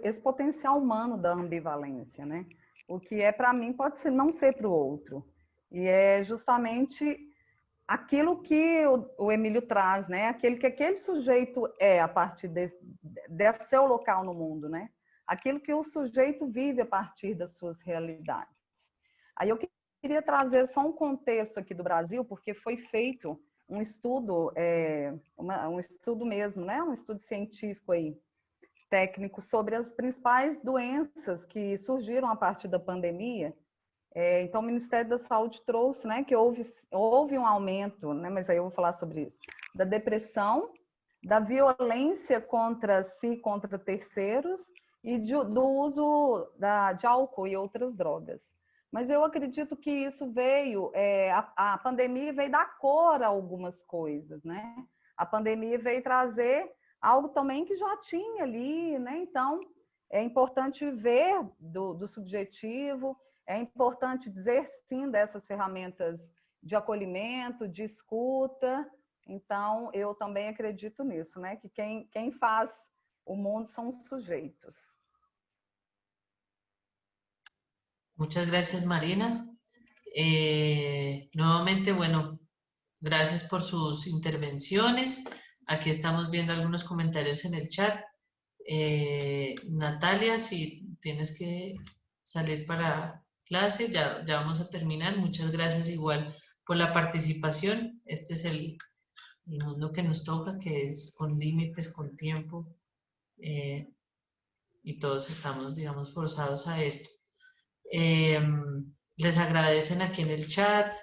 esse potencial humano da ambivalência, né, o que é para mim pode ser, não ser para o outro. E é justamente aquilo que o Emílio traz, né? Aquilo que aquele sujeito é a partir desse seu local no mundo, né? Aquilo que o sujeito vive a partir das suas realidades. Aí eu queria trazer só um contexto aqui do Brasil, porque foi feito um estudo, um estudo mesmo, né? Um estudo científico aí, técnico, sobre as principais doenças que surgiram a partir da pandemia. Então, o Ministério da Saúde trouxe, né, que houve um aumento, né, mas aí eu vou falar sobre isso, da depressão, da violência contra si, contra terceiros, e do uso de álcool e outras drogas. Mas eu acredito que isso veio, a pandemia veio dar cor a algumas coisas, né? A pandemia veio trazer algo também que já tinha ali, né? Então, é importante ver do subjetivo, é importante dizer sim dessas ferramentas de acolhimento, de escuta. Então, eu também acredito nisso, né? Que quem faz o mundo são os sujeitos. Muchas gracias, Marina. Nuevamente, bueno, gracias por sus intervenciones. Aquí estamos viendo algunos comentarios en el chat. Natalia, si tienes que salir para clase, ya vamos a terminar. Muchas gracias igual por la participación. Este es el mundo que nos toca, que es con límites, con tiempo, y todos estamos, digamos, forzados a esto. Les agradecen aquí en el chat.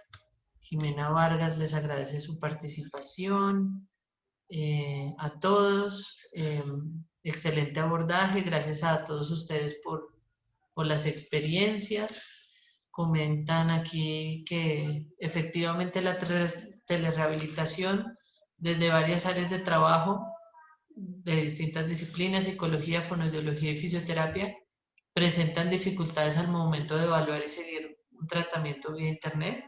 Jimena Vargas les agradece su participación. A todos, excelente abordaje. Gracias a todos ustedes por las experiencias. Comentan aquí que efectivamente la telerehabilitación desde varias áreas de trabajo de distintas disciplinas, psicología, fonoaudiología y fisioterapia, presentan dificultades al momento de evaluar y seguir un tratamiento vía internet.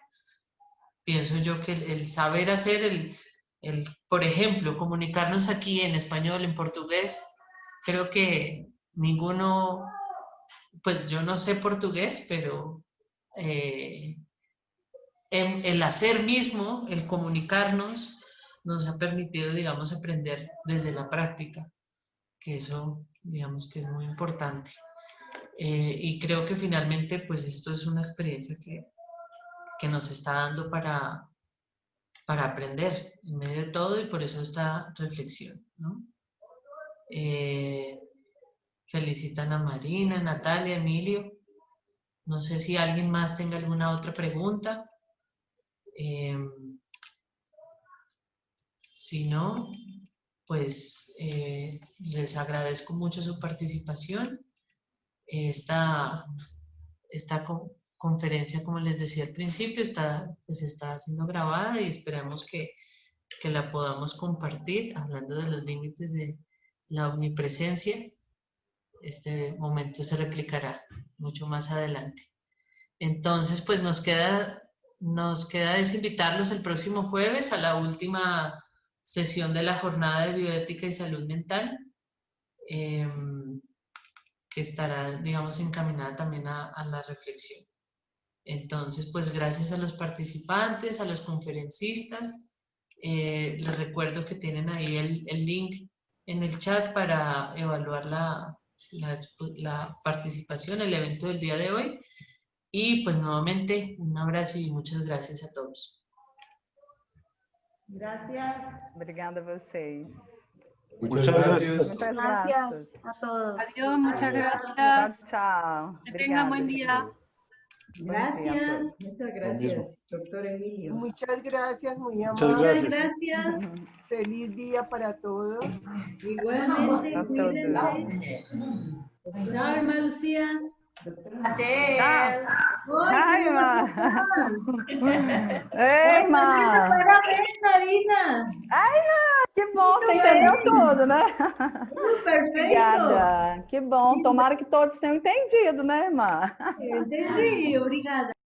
Pienso yo que el saber hacer, por ejemplo, comunicarnos aquí en español, en portugués, creo que ninguno, pues yo no sé portugués, pero el hacer mismo, el comunicarnos, nos ha permitido, digamos, aprender desde la práctica, que eso, digamos, que es muy importante. Y creo que finalmente, pues esto es una experiencia que nos está dando para aprender en medio de todo, y por eso esta reflexión, ¿no? Felicitan a Marina, Natalia, Emilio. No sé si alguien más tenga alguna otra pregunta. Si no, pues les agradezco mucho su participación. Esta conferencia, como les decía al principio, está siendo grabada y esperamos que la podamos compartir, hablando de los límites de la omnipresencia. Este momento se replicará mucho más adelante. Entonces, pues nos queda invitarlos el próximo jueves a la última sesión de la jornada de bioética y salud mental, que estará, digamos, encaminada también a la reflexión. Entonces, pues gracias a los participantes, a los conferencistas. Les recuerdo que tienen ahí el link en el chat para evaluar la participación, el evento del día de hoy. Y pues nuevamente un abrazo y muchas gracias a todos. Gracias. Obrigada a vocês. Muchas gracias. Muchas Gracias a todos. Adiós, muchas Tchau, gracias. tchau. Que tengan buen Obrigada. día. Gracias, muchas Lo gracias, mismo. doctor Emilio. Muchas gracias, muy Muchas amable. Muchas gracias. gracias. Feliz día para todos. Igualmente, A todos. cuídense. Chao, hermana Lucía. Ai, Má. Ei, Má. Parabéns, Marina. Que bom, você entendeu tudo, né? Perfeito. Obrigada. Que bom. Tomara que todos tenham entendido, né, Má? Entendi, obrigada.